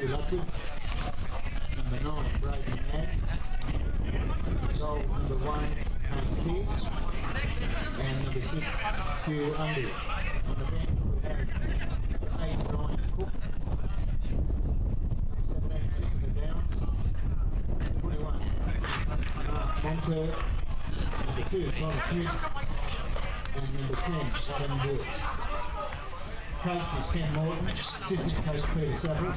Andrew Lucky. Number 9, Brayden Mann. Goal number 1, Kane Pearce. And number 6, Hugh Undy. On the bench we have 8, Brian Cook. Number 17, Christopher Downs. 21, Mark Monker. Number 2, Connor Smith. And number 10, Adam Woods. Coach is Ken Morton, assistant coach Peter Saville,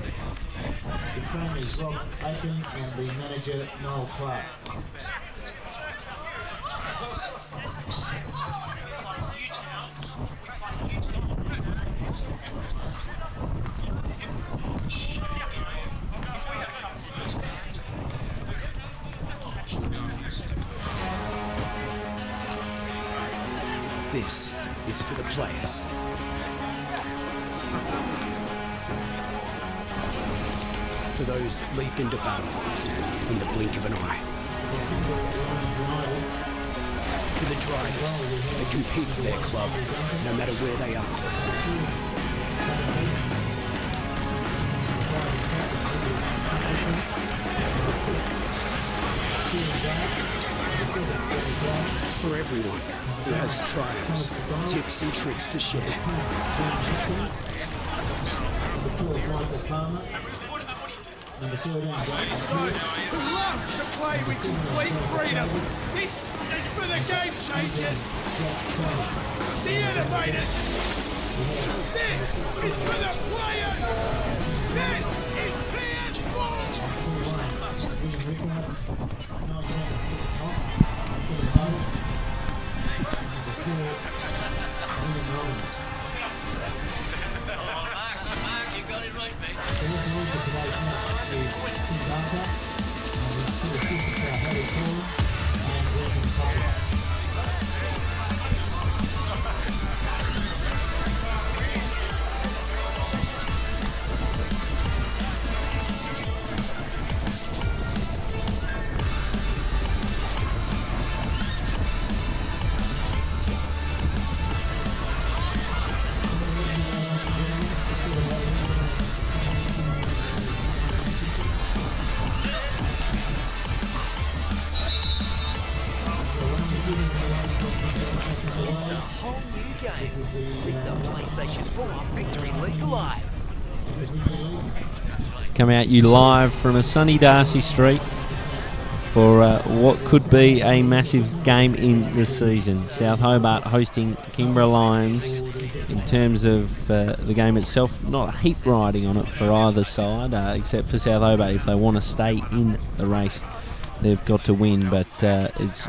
the trainer is Rob Aiken, and the manager Noel Clark. This is for the players. For those that leap into battle in the blink of an eye. For the drivers that compete for their club, no matter where they are. For everyone who has triumphs, tips and tricks to share. Those who love to play with complete freedom. This is for the game changers, the innovators. This is for the players. This is PS4. Mark, you got it right, mate. It's a whole new game. See the PlayStation 4 Victory League live. Come out you live from a sunny Darcy Street for what could be a massive game in the season. South Hobart hosting Kingborough Lions. In terms of the game itself, not a heap riding on it for either side, except for South Hobart. If they want to stay in the race, they've got to win, but it's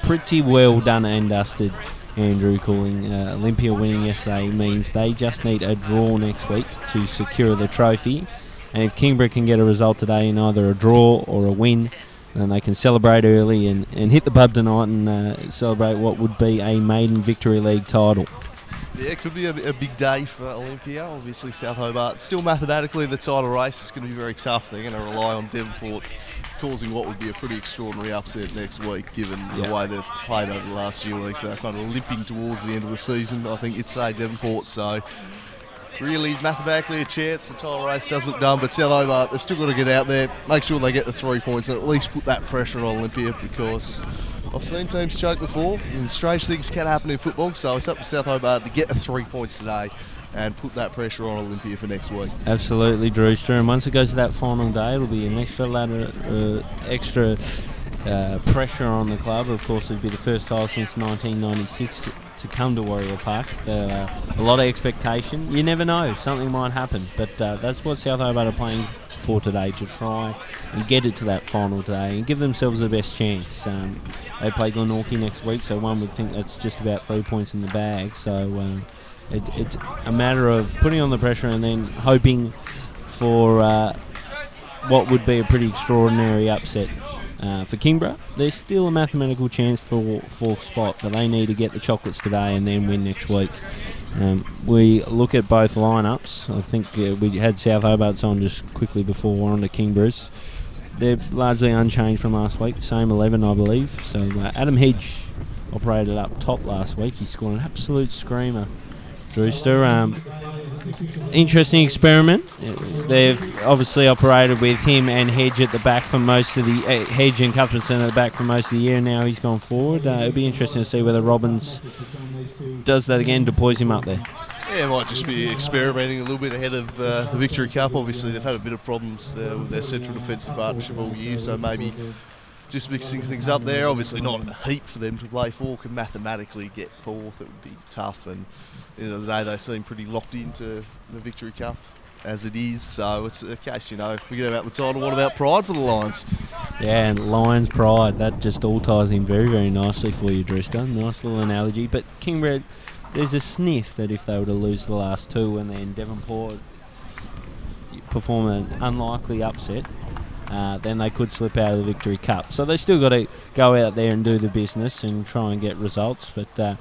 pretty well done and dusted. Andrew calling Olympia winning yesterday means they just need a draw next week to secure the trophy, and if Kingborough can get a result today in either a draw or a win, then they can celebrate early and hit the pub tonight and celebrate what would be a maiden Victory League title. Yeah, it could be a big day for Olympia. Obviously South Hobart still mathematically the title race is going to be very tough. They're going to rely on Devonport causing what would be a pretty extraordinary upset next week, given the way they've played over the last few weeks. They're kind of limping towards the end of the season. I think it's Devonport, so really mathematically a chance. The title race doesn't look done, but South Hobart, they've still got to get out there, make sure they get the 3 points and at least put that pressure on Olympia, because I've seen teams choke before and strange things can happen in football, so it's up to South Hobart to get the 3 points today and put that pressure on Olympia for next week. Absolutely, Drewster. And once it goes to that final day, it'll be an extra pressure on the club. Of course, it'll be the first title since 1996 to come to Warrior Park. A lot of expectation. You never know, something might happen. But that's what South Hobart are playing for today, to try and get it to that final today and give themselves the best chance. They play Glenorchy next week, so one would think that's just about 3 points in the bag. So it's a matter of putting on the pressure and then hoping for what would be a pretty extraordinary upset. For Kingborough, there's still a mathematical chance for fourth spot, but they need to get the chocolates today and then win next week. We look at both lineups. I think we had South Hobart's on just quickly before we're on to Kingborough's. They're largely unchanged from last week, same 11 I believe. So Adam Hedge operated up top last week. He scored an absolute screamer. Drewster, interesting experiment. They've obviously operated with him and Hedge at the back for most of the Hedge and Cuthbertson at the back for most of the year. Now he's gone forward. It'll be interesting to see whether Robbins does that again, deploys him up there. Yeah, it might just be experimenting a little bit ahead of the Victory Cup. Obviously, they've had a bit of problems with their central defensive partnership all year, so maybe just mixing things up there. Obviously, not in a heap for them to play for. Can mathematically get fourth, it would be tough. And at the end of the day, they seem pretty locked into the Victory Cup as it is. So it's a case, forget about the title. What about pride for the Lions? Yeah, and Lions pride. That just all ties in very, very nicely for you, Drewster. Nice little analogy. But Kingborough, there's a sniff that if they were to lose the last two and then Devonport perform an unlikely upset, then they could slip out of the Victory Cup. So they still got to go out there and do the business and try and get results. But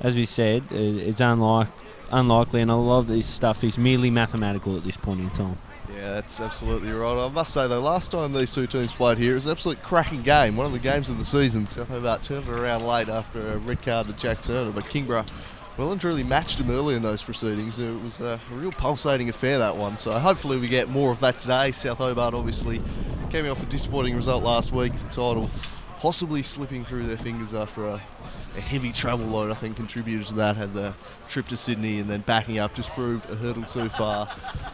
as we said, it's unlikely, and a lot of this stuff is merely mathematical at this point in time. Yeah, that's absolutely right. I must say, though, last time these two teams played here, it was an absolute cracking game. One of the games of the season. South Hobart turned it around late after a red card to Jack Turner, but Kingborough well and truly matched them early in those proceedings. It was a real pulsating affair, that one. So hopefully we get more of that today. South Hobart obviously came off a disappointing result last week. The title possibly slipping through their fingers after a heavy travel load, I think, contributed to that. Had the trip to Sydney and then backing up just proved a hurdle too far.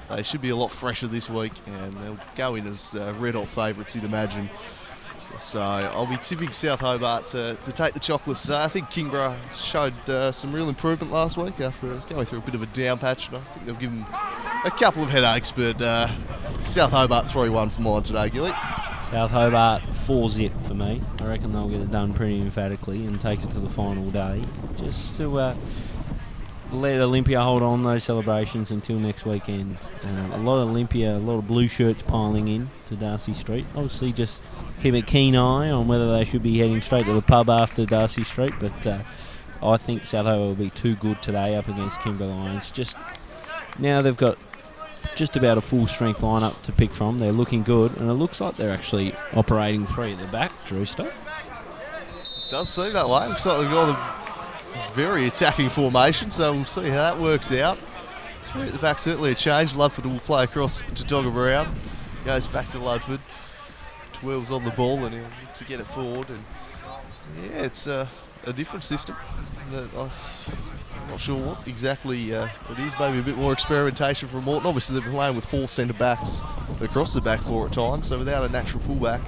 They should be a lot fresher this week, and they'll go in as red-hot favourites, you'd imagine. So I'll be tipping South Hobart to take the chocolates today. I think Kingborough showed some real improvement last week after going through a bit of a down patch, and I think they'll give them a couple of headaches, but South Hobart 3-1 for mine today, Gilly. South Hobart 4-zip for me. I reckon they'll get it done pretty emphatically and take it to the final day. Just to let Olympia hold on those celebrations until next weekend. A lot of blue shirts piling in to Darcy Street. Obviously just keep a keen eye on whether they should be heading straight to the pub after Darcy Street, but I think South Hobart will be too good today up against Kingborough Lions. Just now they've got just about a full strength lineup to pick from. They're looking good, and it looks like they're actually operating three at the back, Drewster. It does seem that way. Looks like they've got a very attacking formation, so we'll see how that works out. Three at the back, certainly a change. Ludford will play across to Dogger Brown. Goes back to Ludford. Twirls on the ball and he'll look to get it forward. And yeah, it's a different system. I'm not sure what exactly it is. Maybe a bit more experimentation from Morton. Obviously, they've been playing with four centre-backs across the back four at times, so without a natural full-back,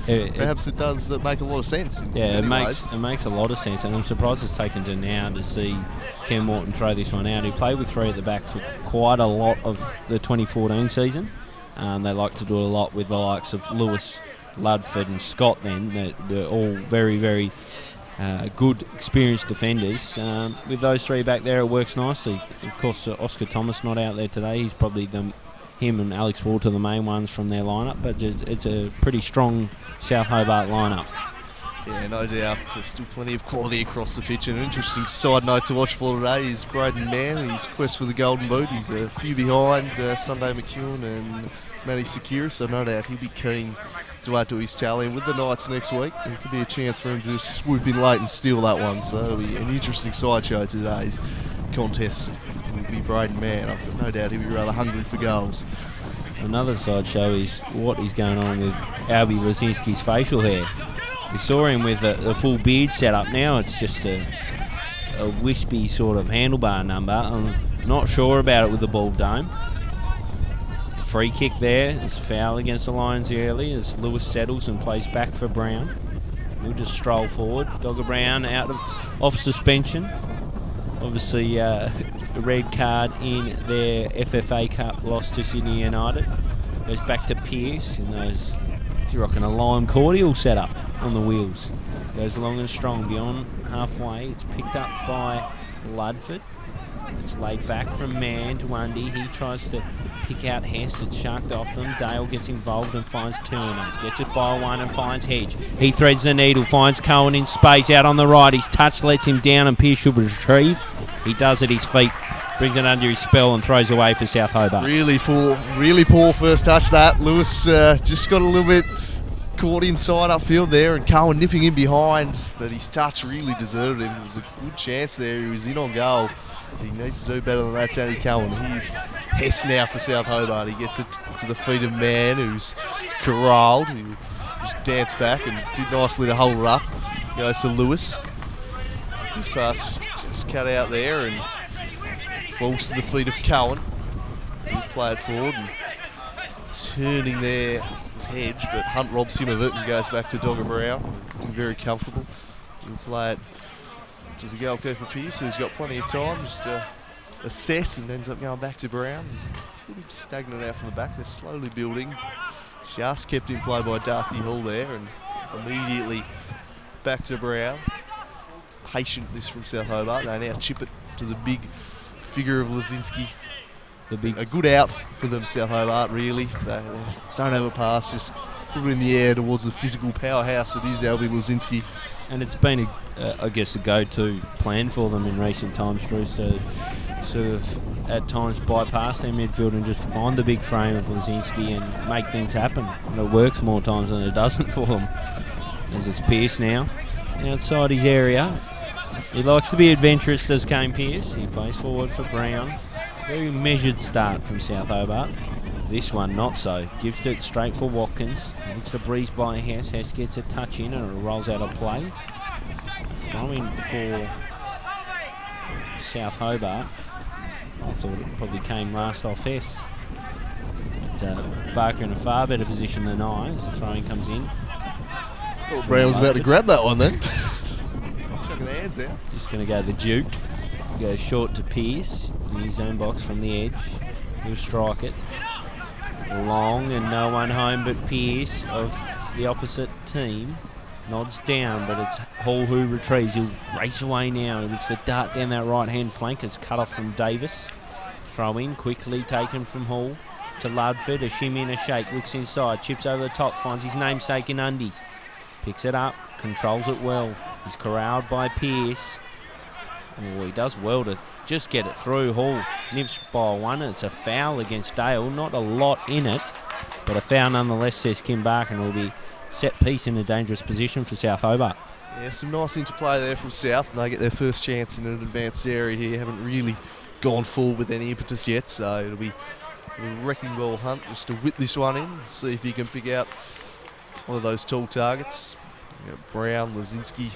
perhaps it does make a lot of sense. It makes a lot of sense, and I'm surprised it's taken to now to see Ken Morton throw this one out. He played with three at the back for quite a lot of the 2014 season. They like to do it a lot with the likes of Lewis, Ludford and Scott then. They're all very, very good, experienced defenders. With those three back there, it works nicely. Of course, Oscar Thomas not out there today. He's probably him and Alex Walter the main ones from their lineup, but it's a pretty strong South Hobart lineup. Yeah, no doubt. Still plenty of quality across the pitch. And an interesting side note to watch for today is Braden Mann and his quest for the Golden Boot. He's a few behind Sunday McEwen and Matty Secura, so no doubt he'll be keen to add to his tally. And with the Knights next week, there could be a chance for him to just swoop in late and steal that one. So that'll be an interesting sideshow today's contest. Will be Braden Mann. I've got no doubt he'll be rather hungry for goals. Another sideshow is what is going on with Albie Lazinski's facial hair. We saw him with a full beard set up. Now it's just a wispy sort of handlebar number. I'm not sure about it with the bald dome. Free kick there. It's a foul against the Lions early as Lewis settles and plays back for Brown. We'll just stroll forward. Dogger Brown off suspension. Obviously a red card in their FFA Cup loss to Sydney United. Goes back to Pearce in those. He's rocking a lime cordial setup on the wheels. Goes long and strong beyond halfway. It's picked up by Ludford. It's laid back from Mann to Undy. He tries to pick out Hess. It's sharked off them. Dale gets involved and finds Turner. Gets it by one and finds Hedge. He threads the needle, finds Cohen in space out on the right. His touch lets him down and Pearce should retrieve. He does at his feet. Brings it under his spell and throws away for South Hobart. Really poor first touch that. Lewis just got a little bit caught inside upfield there, and Cohen nipping in behind, but his touch really deserved him. It was a good chance there. He was in on goal. He needs to do better than that, Danny Cohen. Here's Hess now for South Hobart. He gets it to the feet of Man, who's corralled. He just danced back and did nicely to hold it up. Goes to Lewis. Just pass, just cut out there and falls to the feet of Cohen. He played forward and turning there was Hedge, but Hunt robs him of it and goes back to Dogger Brown. Very comfortable. He'll play it to the goalkeeper Pearce, who's got plenty of time just to assess, and ends up going back to Brown. A little bit stagnant out from the back. They're slowly building. Just kept in play by Darcy Hall there, and immediately back to Brown. Patient this from South Hobart. They now chip it to the big figure of Lazinski. A good out for them, South Hobart, really. They don't have a pass, just put it in the air towards the physical powerhouse that is Albie Lazinski. And it's been, I guess, a go-to plan for them in recent times, Drew, to sort of at times bypass their midfield and just find the big frame of Lazinski and make things happen. And it works more times than it doesn't for them. As it's Pearce now, outside his area. He likes to be adventurous, does Kane Pearce. He plays forward for Brown. Very measured start from South Hobart. This one not so. Gives it straight for Watkins. He looks to breeze by Hess. Hess gets a touch in and it rolls out of play. Throwing for South Hobart. I thought it probably came last off Hess. But Barker in a far better position than I as the throwing comes in. Thought Brown was about to grab that one then. Chucking the hands out. Just going to go the Duke. Goes short to Pearce in his own box from the edge. He'll strike it. Long and no one home but Pearce of the opposite team. Nods down, but it's Hall who retrieves. He'll race away now. He looks to dart down that right-hand flank. It's cut off from Davis. Throw in, quickly taken from Hall to Ludford. A shimmy and a shake. Looks inside, chips over the top, finds his namesake in Undy. Picks it up, controls it well. He's corralled by Pearce. Oh, he does well to just get it through. Hall nips by one, and it's a foul against Dale. Not a lot in it, but a foul nonetheless, says Kim Barker, and will be set piece in a dangerous position for South Hobart. Yeah, some nice interplay there from South, and they get their first chance in an advanced area here. Haven't really gone forward with any impetus yet, so it'll be a wrecking ball hunt just to whip this one in, see if he can pick out one of those tall targets. Brown, Lazinski,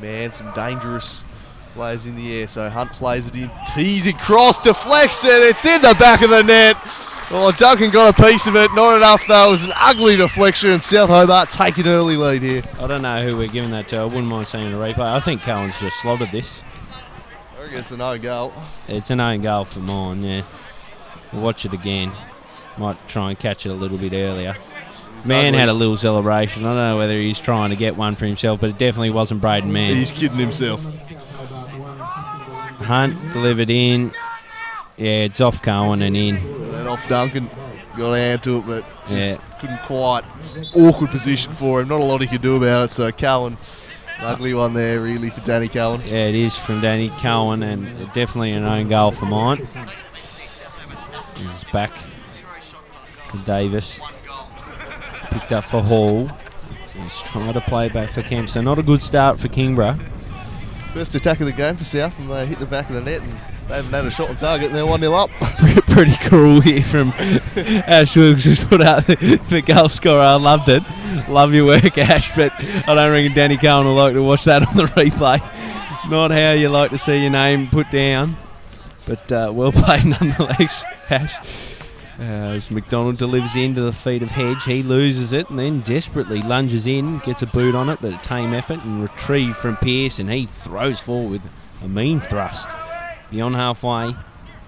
Man, some dangerous players in the air. So Hunt plays it in, teasing cross, deflects it, it's in the back of the net. Oh, Duncan got a piece of it, not enough though. It was an ugly deflection, and South Hobart take an early lead here. I don't know who we're giving that to. I wouldn't mind seeing a replay. I think Cohen's just slotted this. I reckon it's an own goal. It's an own goal for mine, yeah. We'll watch it again. Might try and catch it a little bit earlier. Man ugly. had a little celebration. I don't know whether he's trying to get one for himself, but it definitely wasn't Braden Mann. He's kidding himself. Hunt delivered in. Yeah, it's off Cohen and in. And off Duncan. Got a hand to it, but just couldn't quite. Awkward position for him. Not a lot he could do about it, so Cohen, an ugly one there really for Danny Cohen. Yeah, it is from Danny Cohen, and definitely an own goal for mine. He's back to Davis. Picked up for Hall. He's trying to play back for Kemp, so not a good start for Kingborough. First attack of the game for South, and they hit the back of the net, and they haven't had a shot on target, and they're 1-0 up. Pretty cruel here from Ash Wilkes, who's put out the goal scorer. I loved it. Love your work, Ash, but I don't reckon Danny Cohen will like to watch that on the replay. Not how you like to see your name put down, but well played nonetheless, Ash. As McDonald delivers into the feet of Hedge, he loses it and then desperately lunges in, gets a boot on it, but a tame effort and retrieved from Pearce, and he throws forward with a mean thrust. Beyond halfway,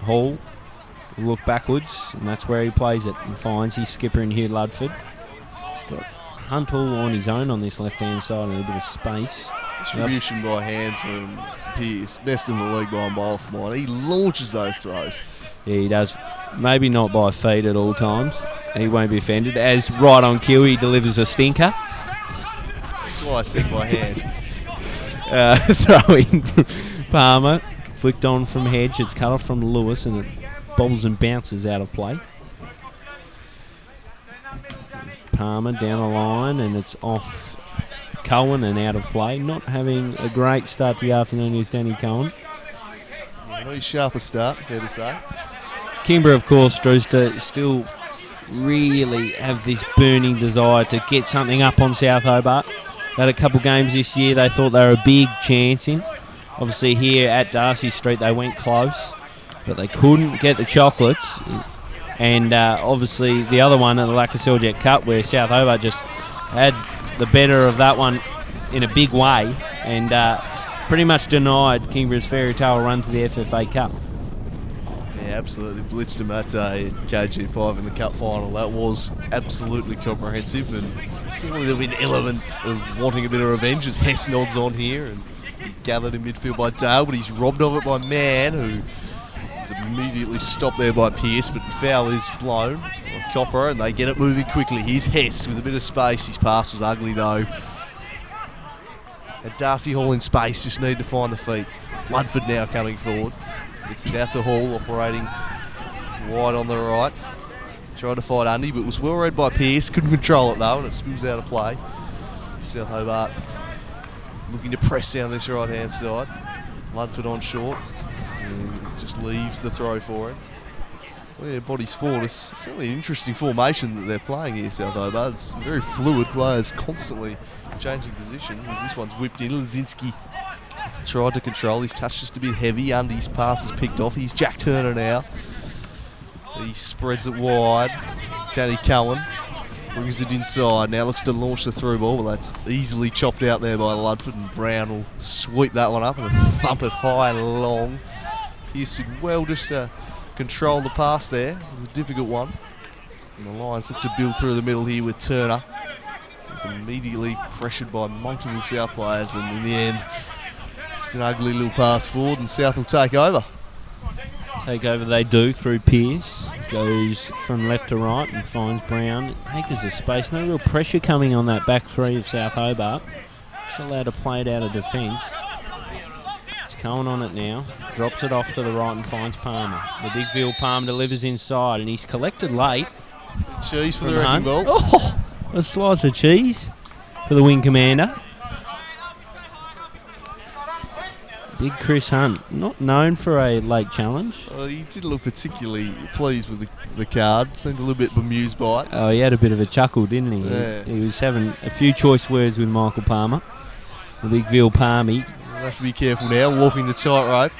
Hall will look backwards, and that's where he plays it and finds his skipper in Hugh Ludford. He's got Hunt all on his own on this left-hand side and a bit of space. Distribution by hand from Pearce, best in the league by a mile from mine. He launches those throws. Yeah, he does. Maybe not by feet at all times. He won't be offended. As right on cue, he delivers a stinker. That's why I said by hand. Throwing Palmer. Flicked on from Hedge. It's cut off from Lewis, and it bobbles and bounces out of play. Palmer down the line, and it's off Cohen and out of play. Not having a great start to the afternoon is Danny Cohen. Not his sharpest start, fair to say. Kingborough, of course, Drewster, still really have this burning desire to get something up on South Hobart. They had a couple games this year they thought they were a big chance in. Obviously here at Darcy Street they went close, but they couldn't get the chocolates. And obviously the other one at the Lackaseljet Cup, where South Hobart just had the better of that one in a big way and pretty much denied Kingborough's fairy tale run to the FFA Cup. Yeah, absolutely blitzed him that day at KG5 in the cup final. That was absolutely comprehensive, and certainly there'll be an element of wanting a bit of revenge as Hess nods on here, and gathered in midfield by Dale, but he's robbed of it by Mann, who is immediately stopped there by Pearce, but foul is blown on Copper, and they get it moving quickly. Here's Hess with a bit of space. His pass was ugly though. And Darcy Hall in space, just need to find the feet. Ludford now coming forward. Gets it out to Hall, operating wide on the right. Tried to fight Undy, but was well read by Pearce. Couldn't control it though, and it spills out of play. South Hobart looking to press down this right-hand side. Ludford on short. And just leaves the throw for him. Well, yeah, bodies forward. It's certainly an interesting formation that they're playing here, South Hobart. It's very fluid, players constantly changing positions as this one's whipped in. Lazinski tried to control. His touch just a bit heavy. Undy's pass is picked off. He's Jack Turner now. He spreads it wide. Danny Cohen brings it inside. Now looks to launch the through ball, but that's easily chopped out there by Ludford, and Brown will sweep that one up and thump it high and long. Pearce did well just to control the pass there. It was a difficult one. And the Lions look to build through the middle here with Turner. He's immediately pressured by multiple South players, and in the end, just an ugly little pass forward, and South will take over. Take over they do through Pearce. Goes from left to right and finds Brown. Acres of space. No real pressure coming on that back three of South Hobart. Just allowed to play it out of defence. It's Cohen on it now. Drops it off to the right and finds Palmer. The big field Palmer delivers inside, and he's collected late. Cheese for the wrecking ball. Oh, a slice of cheese for the wing commander. Big Chris Hunt, not known for a late challenge. Well, he didn't look particularly pleased with the card. Seemed a little bit bemused by it. Oh, he had a bit of a chuckle, didn't he? Yeah. He was having a few choice words with Michael Palmer. The big Ville Palmy. We'll have to be careful now, walking the tightrope.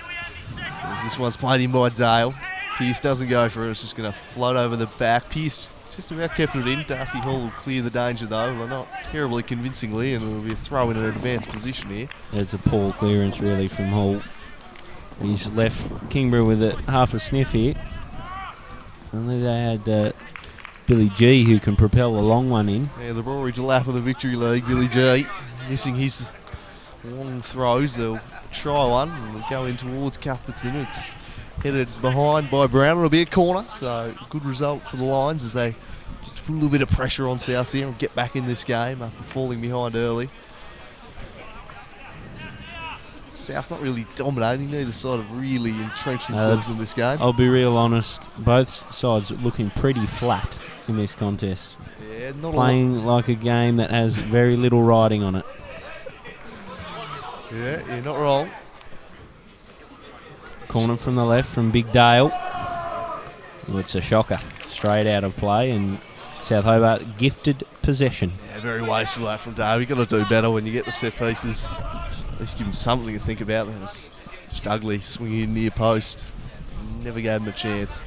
As this one's played in by Dale. Pearce doesn't go for it. It's just going to float over the back. Pearce just about kept it in. Darcy Hall will clear the danger though. They're not terribly convincingly, and it'll be a throw in an advanced position here. It's a poor clearance really from Hall. He's left Kingborough with half a sniff here. If only they had Billy G, who can propel a long one in. Yeah, the Rory Delap of the Victory League. Billy G missing his long throws. They'll try one and we'll go in towards Cuthbertson. It's headed behind by Brown. It'll be a corner, so good result for the Lions as they just put a little bit of pressure on South here and get back in this game after falling behind early. South not really dominating, neither side have really entrenched themselves in this game. I'll be real honest, both sides looking pretty flat in this contest. Yeah, not playing like a game that has very little riding on it. Yeah, you're not wrong. Corner from the left from Big Dale. Oh, it's a shocker. Straight out of play, and South Hobart gifted possession. Yeah, very wasteful that from Dale. You've got to do better when you get the set pieces. At least give him something to think about. That was just ugly, swinging in near post. Never gave him a chance.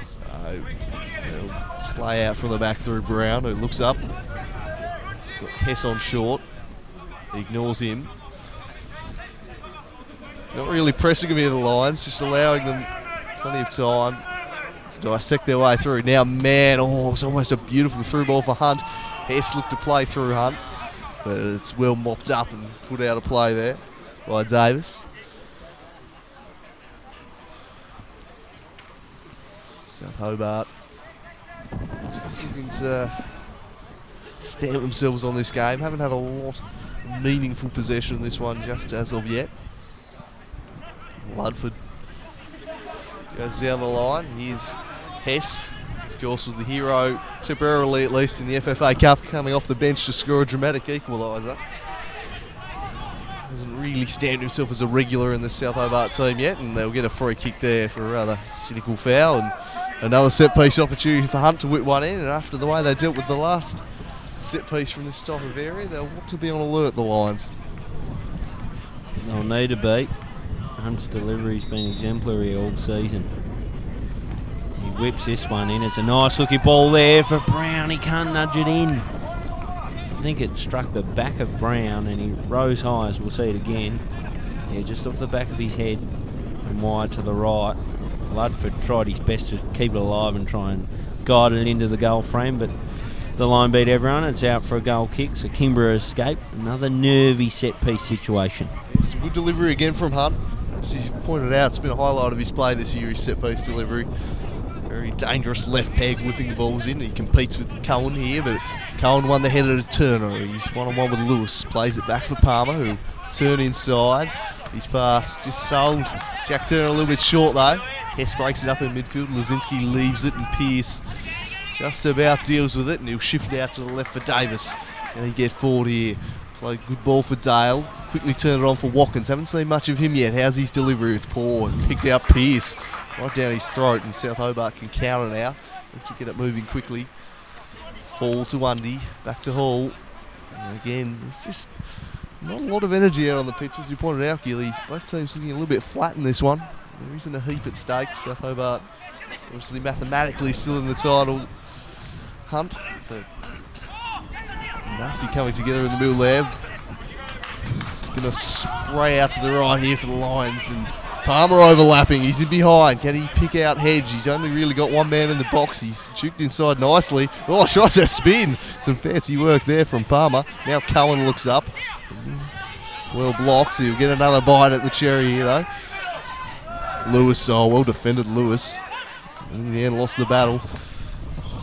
So they'll play out from the back through Brown, who looks up. Got Hess on short. He ignores him. Not really pressing him here, the Lions, just allowing them plenty of time to dissect their way through. Now, man, oh, it's almost a beautiful through ball for Hunt. Hess looked to play through Hunt, but it's well mopped up and put out of play there by Davis. South Hobart just looking to stamp themselves on this game. Haven't had a lot of meaningful possession in this one just as of yet. Ludford goes down the line. Here's Hess, of course, was the hero, temporarily at least, in the FFA Cup, coming off the bench to score a dramatic equaliser. Doesn't really stand himself as a regular in the South Hobart team yet, and they'll get a free kick there for a rather cynical foul, and another set-piece opportunity for Hunt to whip one in. And after the way they dealt with the last set-piece from this type of area, they'll want to be on alert, the Lions. They'll need to be. Hunt's delivery's been exemplary all season. He whips this one in. It's a nice looking ball there for Brown. He can't nudge it in. I think it struck the back of Brown and he rose high, as we'll see it again. Yeah, just off the back of his head and wide to the right. Ludford tried his best to keep it alive and try and guide it into the goal frame, but the line beat everyone. It's out for a goal kick, so Kingborough escape. Another nervy set-piece situation. Some good delivery again from Hunt. As you pointed out, it's been a highlight of his play this year, his set-piece delivery. Very dangerous left peg, whipping the balls in. He competes with Cohen here, but Cohen won the header to Turner. He's one-on-one with Lewis. Plays it back for Palmer, who turn inside. His pass just sold Jack Turner a little bit short, though. Hess breaks it up in midfield. Lazinski leaves it, and Pearce just about deals with it, and he'll shift it out to the left for Davis. And he get forward here. Play good ball for Dale. Quickly turn it on for Watkins. Haven't seen much of him yet. How's his delivery? It's poor. Picked out Pearce right down his throat, and South Hobart can counter now. Have to get it moving quickly. Hall to Undy. Back to Hall. And again, there's just not a lot of energy out on the pitch, as you pointed out, Gilly. Both teams looking a little bit flat in this one. There isn't a heap at stake. South Hobart obviously mathematically still in the title hunt. But nasty coming together in the middle there. Going to spray out to the right here for the Lions, and Palmer overlapping. He's in behind. Can he pick out Hedge? He's only really got one man in the box. He's juked inside nicely. Oh, shot a spin. Some fancy work there from Palmer. Now Cohen looks up. Well blocked. He'll get another bite at the cherry here, though. Lewis, oh, well defended Lewis. In the end, lost the battle.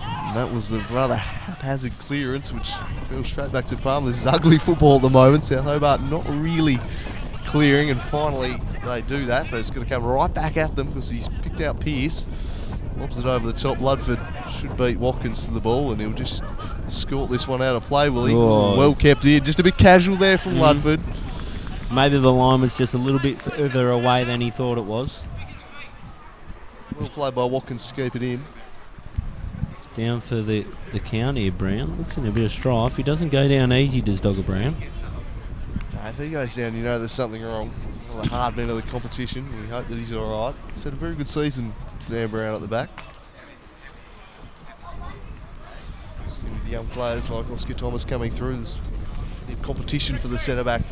And that was a rather haphazard clearance, which fell straight back to Palmer. This is ugly football at the moment. South Hobart not really clearing, and finally they do that, but it's going to come right back at them because he's picked out Pearce. Lobs it over the top. Ludford should beat Watkins to the ball, and he'll just escort this one out of play, will he? Oh. Well kept in. Just a bit casual there from Ludford. Maybe the line was just a little bit further away than he thought it was. Well played by Watkins to keep it in. Down for the count here, Brown. Looks in a bit of strife. He doesn't go down easy, does Dogger Brown? If he goes down, you know there's something wrong. One of the hard men of the competition. We hope that he's all right. He's had a very good season, Dan Brown at the back. See the young players like Oscar Thomas coming through. There's plenty of competition for the centre-back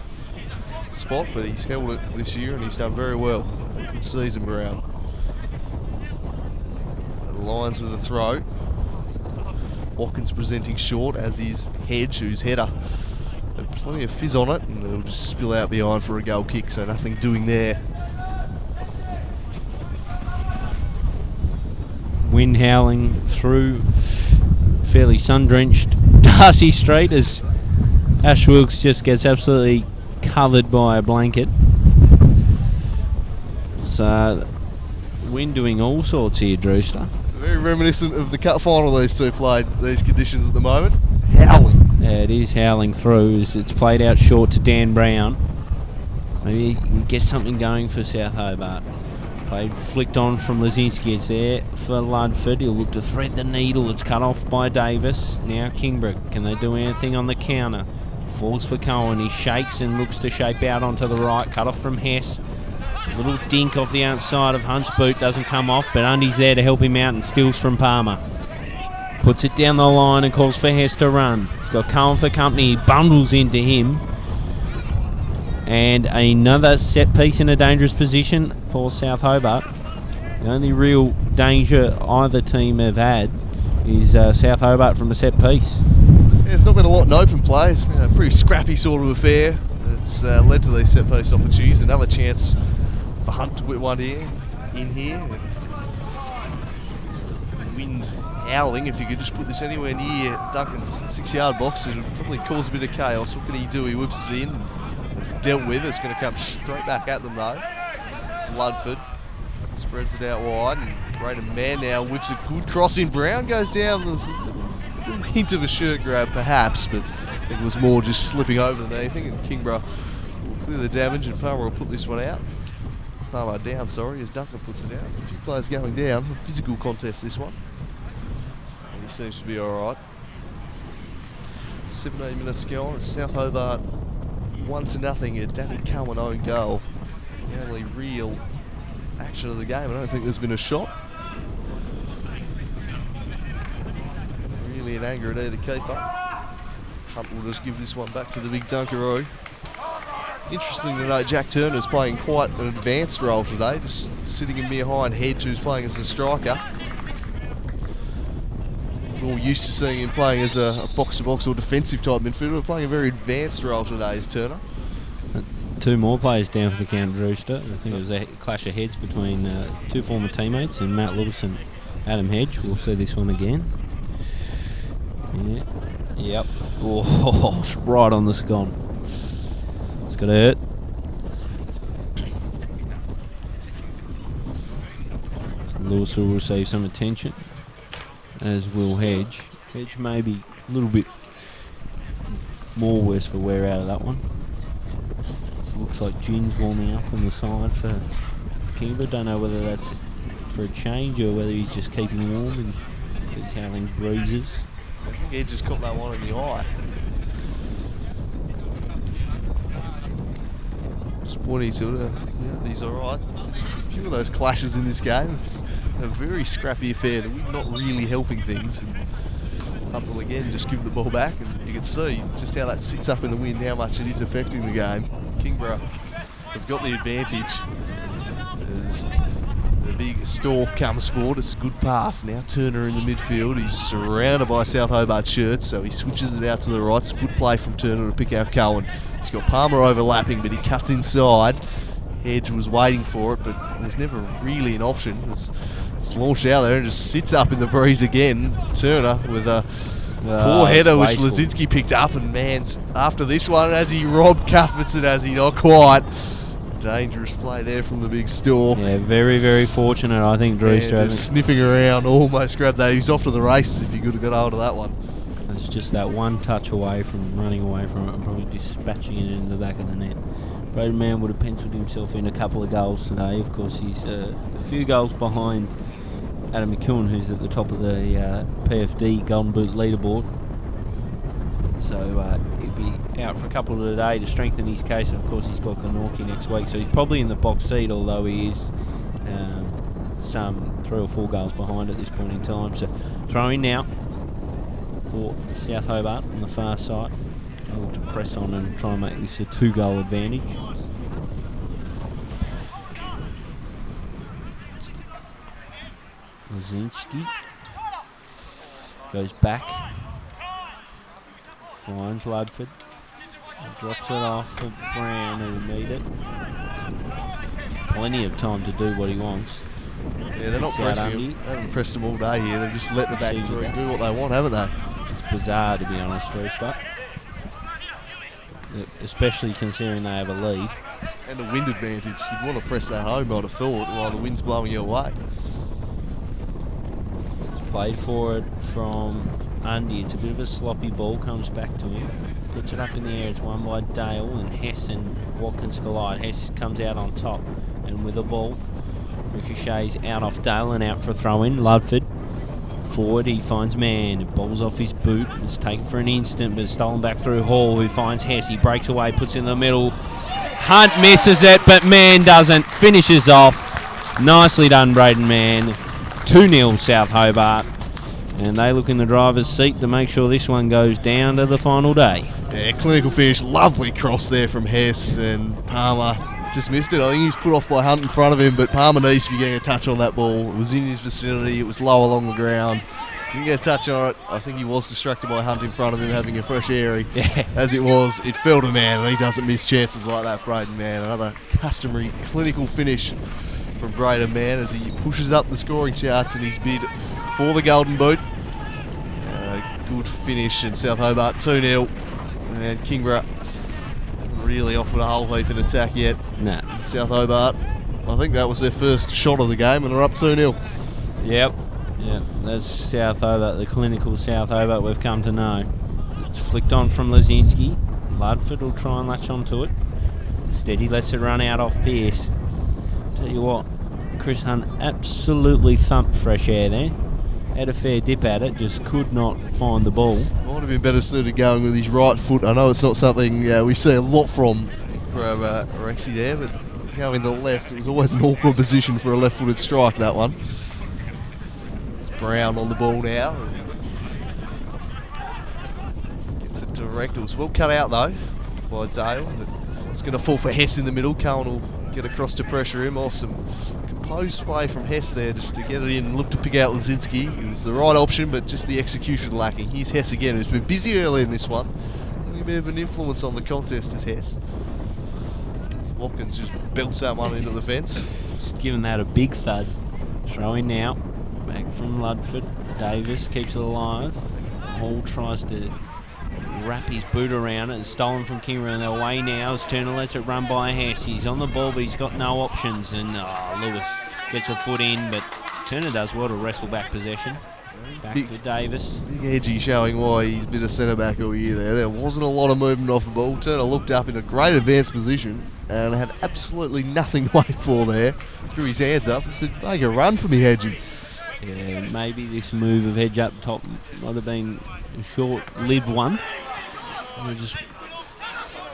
spot, but he's held it this year and he's done very well. Good season, Brown. The Lions with a throw. Watkins presenting short, as is Hedge, whose header had plenty of fizz on it, and it'll just spill out behind for a goal kick, so nothing doing there. Wind howling through fairly sun-drenched Darcy Street as Ash Wilkes just gets absolutely covered by a blanket. So, wind doing all sorts here, Drewster. Very reminiscent of the cup final these two played, these conditions at the moment. Howling. Yeah, it is howling through as it's played out short to Dan Brown. Maybe he can get something going for South Hobart. Played flicked on from Lazinski. It's there for Ludford. He'll look to thread the needle. It's cut off by Davis. Now Kingborough. Can they do anything on the counter? Falls for Cohen. He shakes and looks to shape out onto the right. Cut off from Hess. A little dink off the outside of Hunt's boot. Doesn't come off, but Undy's there to help him out and steals from Palmer. Puts it down the line and calls for Hess to run. He's got Cohen for company. He bundles into him. And another set piece in a dangerous position for South Hobart. The only real danger either team have had is South Hobart from a set piece. Yeah, it's not been a lot in open play. It's been a pretty scrappy sort of affair. It's led to these set piece opportunities. Another chance for Hunt to whip one here, in here. Wind howling. If you could just put this anywhere near Duncan's 6-yard box, it would probably cause a bit of chaos. What can he do? He whips it in. It's dealt with. It's going to come straight back at them though. Ludford Spreads it out wide, and Braden Mann now whips a good cross in. Brown goes down. There's a little hint of a shirt grab perhaps, but I think it was more just slipping over than anything, and Kingborough will clear the damage, and Palmer will put this one out. Palmer down, sorry, as Duncan puts it out. A few players going down. A physical contest, this one. And he seems to be alright. 17 minutes to go on. It's South Hobart 1-0 at Danny Cullen own goal. The only real action of the game. I don't think there's been a shot. Really in anger at either keeper. Hunt will just give this one back to the big Dunkaroo. Interesting to note, Jack Turner's playing quite an advanced role today, just sitting in behind Hedge, who's playing as a striker. We're all used to seeing him playing as a box-to-box or defensive type midfielder. Playing a very advanced role today is Turner. Two more players down for the Count Rooster. I think it was a clash of heads between two former teammates, and Matt Lewis and Adam Hedge. We'll see this one again. Yeah. Yep. Oh, it's right on the scone. It's going to hurt. So Lewis will receive some attention, as will Hedge. Hedge maybe a little bit more worse for wear out of that one. Looks like Gin's warming up on the side for Kingborough. Don't know whether that's for a change or whether he's just keeping warm and he's howling breezes. I think he just caught that one in the eye. Just pointing to it. Yeah, he's alright. A few of those clashes in this game. It's a very scrappy affair. They're not really helping things. And Hunt will again just give the ball back, and you can see just how that sits up in the wind, how much it is affecting the game. Kingborough have got the advantage as the big Stork comes forward. It's a good pass. Now Turner in the midfield. He's surrounded by South Hobart shirts, so he switches it out to the right. It's a good play from Turner to pick out Cohen. He's got Palmer overlapping, but he cuts inside. Hedge was waiting for it, but it was never really an option. It's launched out there and just sits up in the breeze again. Turner with a poor header, which Lazinski picked up, and man, after this one, as he robbed Cuthbertson, as he not quite. Dangerous play there from the big Stork. Yeah, very, very fortunate, I think, Drew. Just sniffing around, almost grabbed that. He was off to the races if he could have got hold of that one. It's just that one touch away from running away from it and probably dispatching it in the back of the net. Braden Mann would have penciled himself in a couple of goals today. Of course, he's a few goals behind Adam McEwen, who's at the top of the PFD Golden Boot leaderboard. So he'll be out for a couple of the day to strengthen his case. And of course, he's got Glenorchy next week, so he's probably in the box seat, although he is some 3 or 4 goals behind at this point in time. So throwing now for South Hobart on the far side. Able to press on and try and make this a 2-goal advantage. Lazinski goes back, finds Ludford, drops it off for Brown, who'll need it. Plenty of time to do what he wants. Yeah, they're not pressing him. They haven't pressed him all day here. They've just let the back through and do what they want, haven't they? It's bizarre, to be honest, Rooster. Especially considering they have a lead. And a wind advantage. You'd want to press that home, I'd have thought, while the wind's blowing you away. Played for it from Undy. It's a bit of a sloppy ball, comes back to him. Puts it up in the air. It's won by Dale, and Hess and Watkins collide. Hess comes out on top, and with a ball, ricochets out off Dale and out for a throw-in. Ludford forward, he finds Mann. It bobbles off his boot. It's taken for an instant, but it's stolen back through Hall, who finds Hess. He breaks away, puts it in the middle. Hunt misses it, but Mann doesn't. Finishes off. Nicely done, Braden Mann. 2-0 South Hobart. And they look in the driver's seat to make sure this one goes down to the final day. Yeah, clinical finish. Lovely cross there from Hess, and Palmer just missed it. I think he was put off by Hunt in front of him, but Palmer needs to be getting a touch on that ball. It was in his vicinity. It was low along the ground. Didn't get a touch on it. I think he was distracted by Hunt in front of him having a fresh airy. Yeah. As it was, it fell to Mann, and he doesn't miss chances like that, Braden Mann. Another customary clinical finish from Braden Mann as he pushes up the scoring charts in his bid for the Golden Boot. Good finish, and South Hobart 2-0. And Kingborough haven't really offered a whole heap in attack yet. Nah. South Hobart I think that was their first shot of the game, and they're up 2-0. Yep. That's South Hobart, the clinical South Hobart we've come to know. It's flicked on from Lazinski. Ludford will try and latch onto it. Instead, he lets it run out off Pearce. Tell you what, Chris Hunt absolutely thumped Fresh Air there. Had a fair dip at it, just could not find the ball. Might have been better suited going with his right foot. I know it's not something we see a lot from Rexy there, but going to the left, it was always an awkward position for a left-footed strike, that one. It's Brown on the ball now. Gets it direct. It was well cut out, though, by Dale. It's going to fall for Hess in the middle. Cohen will get across to pressure him. Awesome composed play from Hess there just to get it in. Look to pick out Lazinski. It was the right option, but just the execution lacking. Here's Hess again, who's been busy early in this one. A bit of an influence on the contest as Hess. Watkins just belts that one into the fence. Just giving that a big thud. Throw in now. Back from Ludford. Davis keeps it alive. Hall tries to wrap his boot around it. It's stolen from Kingborough and they're away now as Turner lets it run by Hess. He's on the ball, but he's got no options. And Lewis gets a foot in, but Turner does well to wrestle back possession. Back for Davis. Big edgy showing why he's been a centre-back all year there. There wasn't a lot of movement off the ball. Turner looked up in a great advanced position and had absolutely nothing to wait for there. Threw his hands up and said, make a run for me, Hedgie. Yeah, maybe this move of Hedge up top might have been a short-lived one.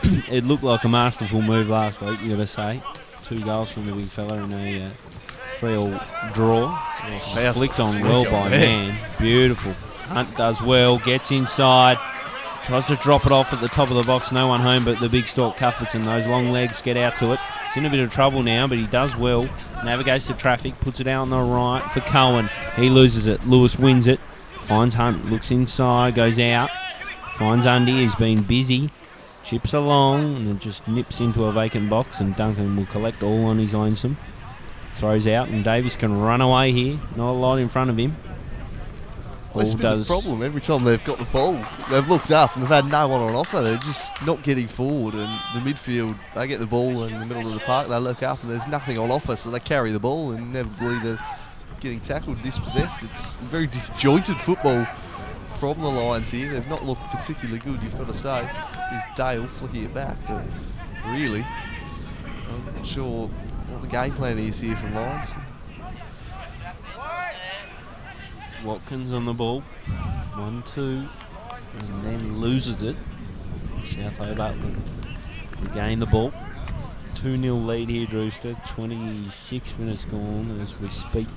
It looked like a masterful move last week, you got to say. 2 goals from the big fella in a 3-all draw. Flicked on well by man. Beautiful. Hunt does well, gets inside, tries to drop it off at the top of the box. No one home but the big stalk Cuthbertson. Those long legs get out to it. He's in a bit of trouble now, but he does well. Navigates the traffic, puts it out on the right for Cohen. He loses it. Lewis wins it. Finds Hunt, looks inside, goes out. Finds Undy, he's been busy. Chips along and it just nips into a vacant box, and Duncan will collect all on his lonesome. Throws out and Davis can run away here. Not a lot in front of him. Well, it's been the problem. Every time they've got the ball, they've looked up and they've had no one on offer. They're just not getting forward. And the midfield, they get the ball in the middle of the park, they look up and there's nothing on offer, so they carry the ball and inevitably they're getting tackled, dispossessed. It's very disjointed football from the Lions here. They've not looked particularly good, you've got to say. Here's Dale flicking it back, but really, I'm not sure what the game plan is here from Lions. It's Watkins on the ball. 1-2, and then loses it. South Hobart will regain the ball. 2-0 lead here, Drewster. 26 minutes gone as we speak.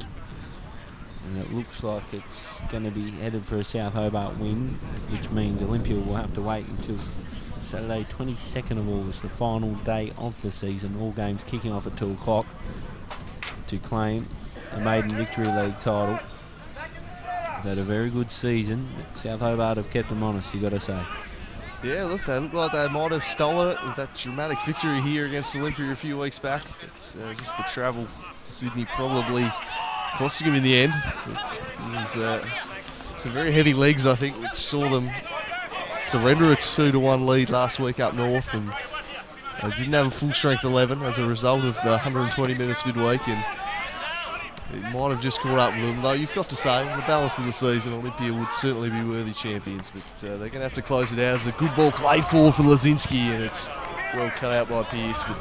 And it looks like it's going to be headed for a South Hobart win, which means Olympia will have to wait until Saturday 22nd of August, the final day of the season. All games kicking off at 2 o'clock to claim the Maiden Victory League title. They've had a very good season. South Hobart have kept them honest, you got to say. Yeah, look, they look like they might have stolen it with that dramatic victory here against Olympia a few weeks back. It's just the travel to Sydney probably costing him in the end. It was some very heavy legs, I think, which saw them surrender a 2-1 lead last week up north, and they didn't have a full strength 11 as a result of the 120 minutes midweek, and it might have just caught up with them. Though you've got to say, on the balance of the season, Olympia would certainly be worthy champions, but they're going to have to close it out as a good ball played for Lazinski, and it's well cut out by Pearce. But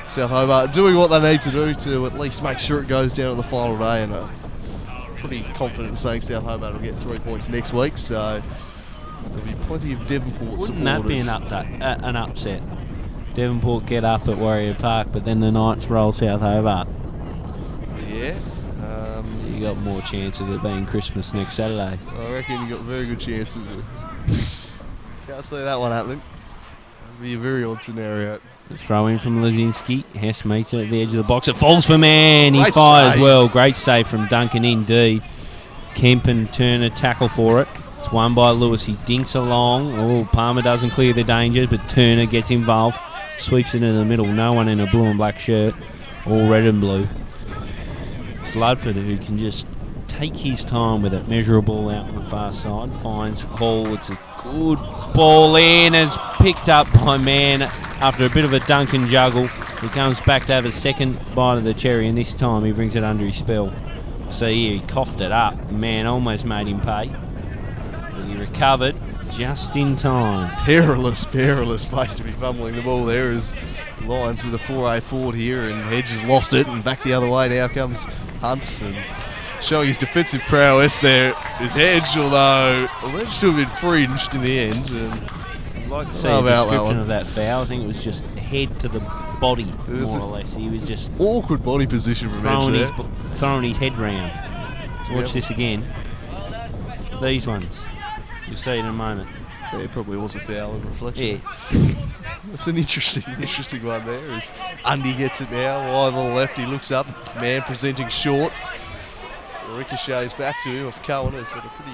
South Hobart doing what they need to do to at least make sure it goes down on the final day, and pretty confident in saying South Hobart will get 3 points next week, so there'll be plenty of Devonport supporters. Wouldn't that be an upset? Devonport get up at Warrior Park, but then the Knights roll South Hobart. Yeah. You got more chance of it being Christmas next Saturday. I reckon you got a very good chance of it. Can't see that one happening. It'd be a very odd scenario. Throw in from Lazinski. Hess meets it at the edge of the box. It falls for man. He Great fires save. well. Great save from Duncan indeed. Kemp and Turner tackle for it. It's won by Lewis. He dinks along. Oh, Palmer doesn't clear the danger, but Turner gets involved. Sweeps it into the middle. No one in a blue and black shirt. All red and blue. It's Ludford who can just take his time with it. Measure a ball out on the far side. Finds Hall. It's a good ball in. It's picked up by Mann after a bit of a dunk and juggle. He comes back to have a second bite of the cherry, and this time he brings it under his spell. So here he coughed it up. Mann almost made him pay. But he recovered just in time. Perilous place to be fumbling the ball there as Lions with a 4-8 forward here, and Hedge has lost it, and back the other way now comes Hunt, and showing his defensive prowess there is Hedge, although alleged to have been fringed in the end. I'd like to see a description of that foul. I think it was just head to the body, more or less. He was just awkward body position from Hedge there. Throwing his head round. So watch this again. These ones. You'll see it in a moment. Yeah, it probably was a foul in reflection. Yeah. That's an interesting one there. As Undy gets it now, wide on the left, he looks up. Mann presenting short. Ricochets back to him off Cohen. It's had a pretty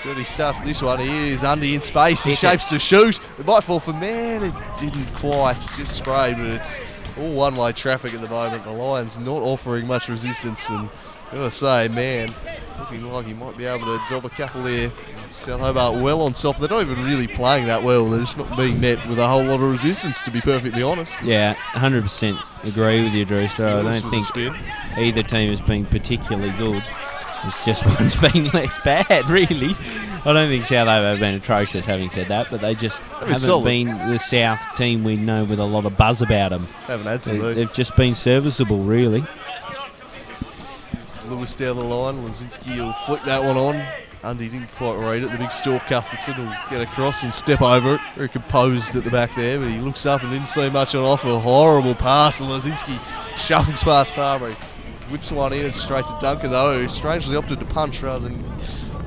dirty start to this one. Here's Undy in space. He shapes to shoot. It might fall for Mann. It didn't quite. Just sprayed, but it's all one-way traffic at the moment. The Lions not offering much resistance, and I've got to say, Mann looking like he might be able to dob a couple there. South Hobart well on top. They're not even really playing that well. They're just not being met with a whole lot of resistance, to be perfectly honest. Yeah, 100% agree with you, Drewster. I don't think either team has been particularly good. It's just one's been less bad, really. I don't think South Hobart have been atrocious, having said that, but they just haven't been the South team we know with a lot of buzz about them. Haven't had to. They've just been serviceable, really. Lewis down the line. Lazinski will flick that one on. Undy didn't quite read it. The big Stork Cuthbertson will get across and step over it. Very composed at the back there, but he looks up and didn't see much on offer. Horrible pass, and Lazinski shuffles past Palmer. Whips one in and straight to Duncan, though, who strangely opted to punch rather than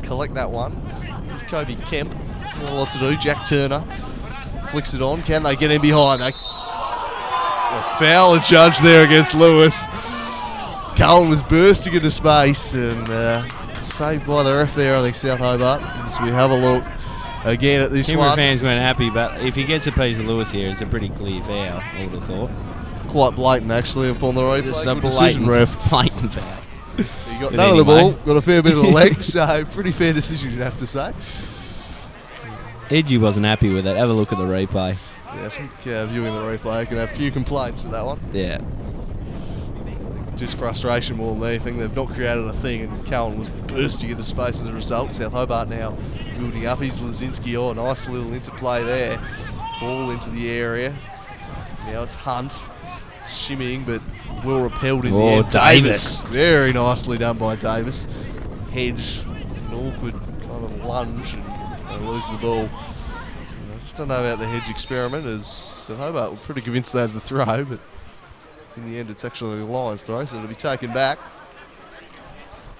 collect that one. There's Kobe Kemp. There's not a lot to do. Jack Turner flicks it on. Can they get in behind? A foul adjudged there against Lewis. Cullen was bursting into space and saved by the ref there, I think, South Hobart. As we have a look again at this Kingborough one. fans weren't happy, but if he gets a piece of Lewis here, it's a pretty clear foul, I would have thought. Quite blatant, actually, upon the replay. Just a Good decision, ref. blatant foul. He got none of the ball, got a fair bit of the leg, so pretty fair decision, you'd have to say. Edgy wasn't happy with it. Have a look at the replay. Yeah, I think viewing the replay, I can have a few complaints to that one. Yeah. Just frustration more than anything. They've not created a thing, and Cowan was bursting into space as a result. South Hobart now building up. Here's Lazinski. Oh, nice little interplay there. Ball into the area. Now it's Hunt. Shimmying, but well repelled in the end. Davis. Very nicely done by Davis. Hedge, an awkward kind of lunge, and they lose the ball. I just don't know about the Hedge experiment, as South Hobart were pretty convinced they had the throw, but in the end it's actually the Lions throw, so it'll be taken back.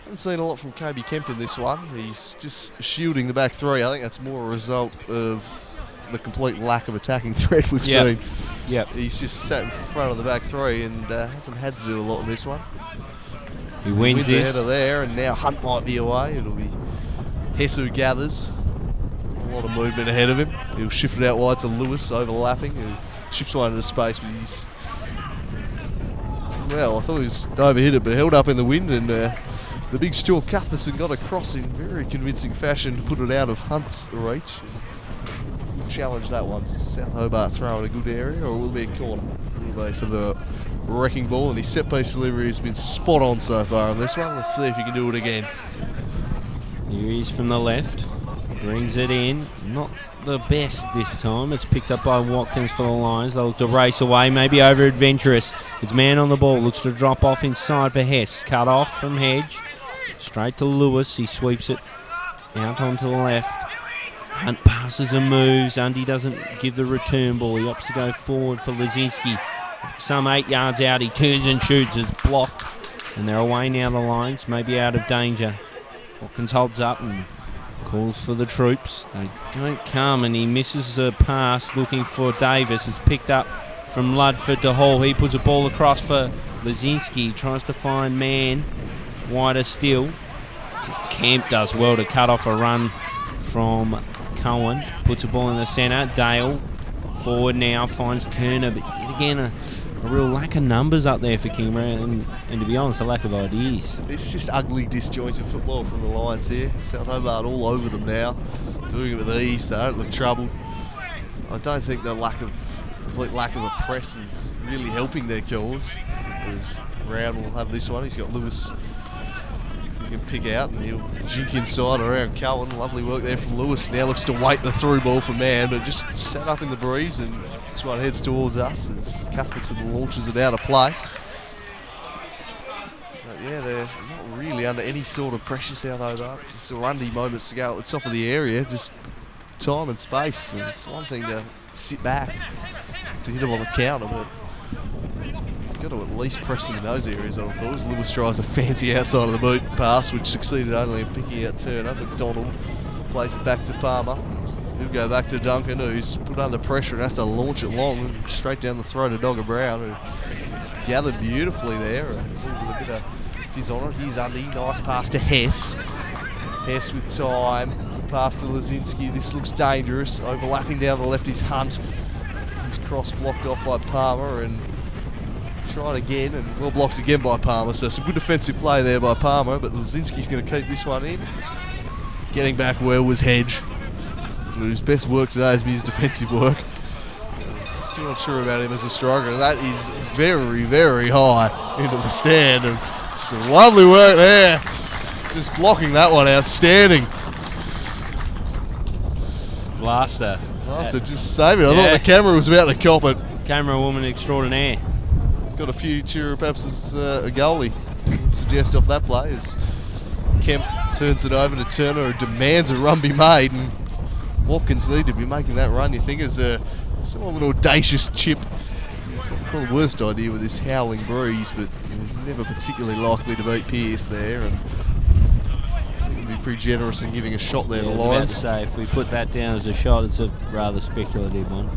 Haven't seen a lot from Kobe Kemp in this one. He's just shielding the back three. I think that's more a result of the complete lack of attacking threat we've seen. Yep. He's just sat in front of the back three and hasn't had to do a lot in this one. He wins this. Ahead of there, and now Hunt might be away. It'll be Hess who gathers. A lot of movement ahead of him. He'll shift it out wide to Lewis, overlapping. He chips one into space, but he's... Well, I thought he was overhit it, but held up in the wind, and the big Stuart Cuthbertson got across in very convincing fashion to put it out of Hunt's reach. Challenge that one. South Hobart throwing a good area, or will be a corner? Will be for the wrecking ball, and his set piece delivery has been spot on so far on this one. Let's see if he can do it again. Here he is from the left, brings it in. Not the best this time. It's picked up by Watkins for the Lions. They look to race away, maybe over adventurous. It's man on the ball, looks to drop off inside for Hess. Cut off from Hedge, straight to Lewis. He sweeps it out onto the left. Hunt passes and moves. Undy doesn't give the return ball. He opts to go forward for Lazinski. Some 8 yards out, he turns and shoots. It's blocked. And they're away now, the Lions. Maybe out of danger. Watkins holds up and calls for the troops. They don't come, and he misses a pass looking for Davis. It's picked up from Ludford to Hall. He puts a ball across for Lazinski. Tries to find man. Wider still. Kemp does well to cut off a run from Cohen. Puts a ball in the centre. Dale forward now, finds Turner, but yet again a a real lack of numbers up there for Kingborough, and to be honest, a lack of ideas. It's just ugly, disjointed football from the Lions here. South Hobart all over them now, doing it with ease. They don't look troubled. I don't think the complete lack of a press is really helping their cause. As Brown will have this one. He's got Lewis he can pick out, and he'll jink inside around Cohen. Lovely work there from Lewis. Now looks to wait the through ball for Man, but just sat up in the breeze, and this one heads towards us as Cuthbertson launches it out of play. But yeah, they're not really under any sort of pressure, South Hobart. It's Lundy moments to go at the top of the area, just time and space. And it's one thing to sit back to hit them on the counter, but got to at least press them in those areas, I thought. As Lewis tries a fancy outside of the boot pass, which succeeded only in picking out Turner. McDonald plays it back to Palmer. He'll go back to Duncan, who's put under pressure and has to launch it long and straight down the throat of Dogger Brown, who gathered beautifully there. With a bit of fizz on it. Here's Undy. Nice pass to Hess. Hess with time. Pass to Lazinski. This looks dangerous. Overlapping down the left is Hunt. His cross blocked off by Palmer, and tried again, and well blocked again by Palmer. So some good defensive play there by Palmer, but Lazinski's going to keep this one in. Getting back well was Hedge, whose best work today has been his defensive work. Still not sure about him as a striker. That is very, very high into the stand, and some lovely work there. Just blocking that one, outstanding. Blaster. Just saving it. I thought the camera was about to cop it. Camera woman extraordinaire. Got a future, perhaps as a goalie, suggest off that play as Kemp turns it over to Turner, who demands a run be made, and Watkins need to be making that run. You think as somewhat of an audacious chip. It's not probably the worst idea with this howling breeze, but he was never particularly likely to beat Pearce there, and I think he'd be pretty generous in giving a shot there to I was about Lions. to say, if we put that down as a shot, it's a rather speculative one.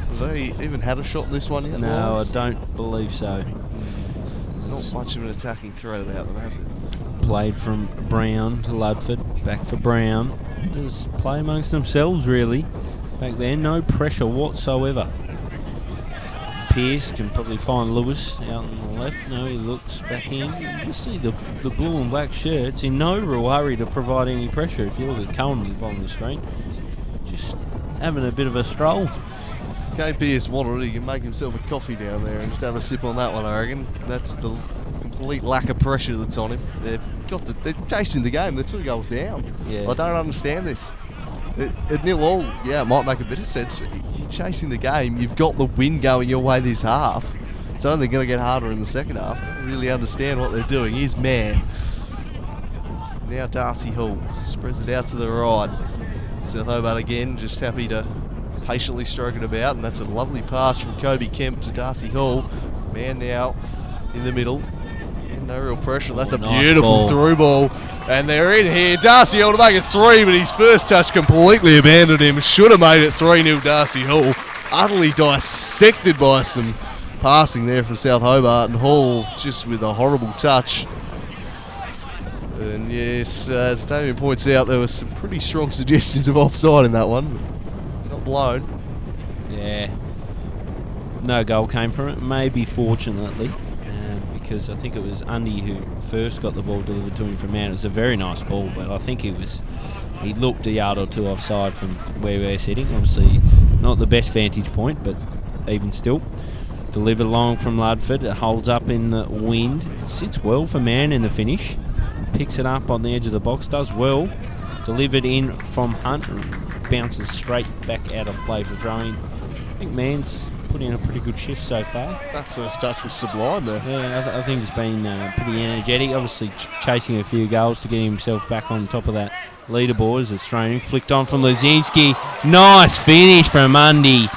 Have they even had a shot in this one yet? No, Lions? I don't believe so. There's not much of an attacking threat about them, has it? Played from Brown to Ludford, back for Brown. Just play amongst themselves, really. Back there, no pressure whatsoever. Pearce can probably find Lewis out on the left. No, he looks back in. You can see the blue and black shirts in no real hurry to provide any pressure. If you look at Cohen at the bottom of the screen, just having a bit of a stroll. Kate Pearce wanted it, he can make himself a coffee down there and just have a sip on that one, I reckon. That's the complete lack of pressure that's on him. They're chasing the game, they're 2 goals down. Yeah. I don't understand this. At 0-all, yeah, it might make a bit of sense, but you're chasing the game, you've got the win going your way this half. It's only going to get harder in the second half. I don't really understand what they're doing. Here's Man. Now Darcy Hall spreads it out to the right. South Hobart again, just happy to patiently stroking about, and that's a lovely pass from Kobe Kemp to Darcy Hall. Man now in the middle. Yeah, no real pressure. That's a nice beautiful ball. through ball. And they're in here. Darcy Hall to make it 3, but his first touch completely abandoned him. Should have made it 3-0 Darcy Hall. Utterly dissected by some passing there from South Hobart, and Hall just with a horrible touch. And yes, as Damien points out, there were some pretty strong suggestions of offside in that one. Not blown. Yeah. No goal came from it, maybe fortunately, because I think it was Undy who first got the ball delivered to him from Man. It was a very nice ball, but I think he looked a yard or two offside from where we're sitting. Obviously not the best vantage point, but even still. Delivered long from Ludford, it holds up in the wind. It sits well for Man in the finish. Picks it up on the edge of the box, does well. Delivered in from Hunt, and bounces straight back out of play for throwing. I think Man's put in a pretty good shift so far. That first touch was sublime there. Yeah, I think he's been pretty energetic. Obviously chasing a few goals to get himself back on top of that leaderboard as it's thrown in. Flicked on from Lazinski. Nice finish from Undy.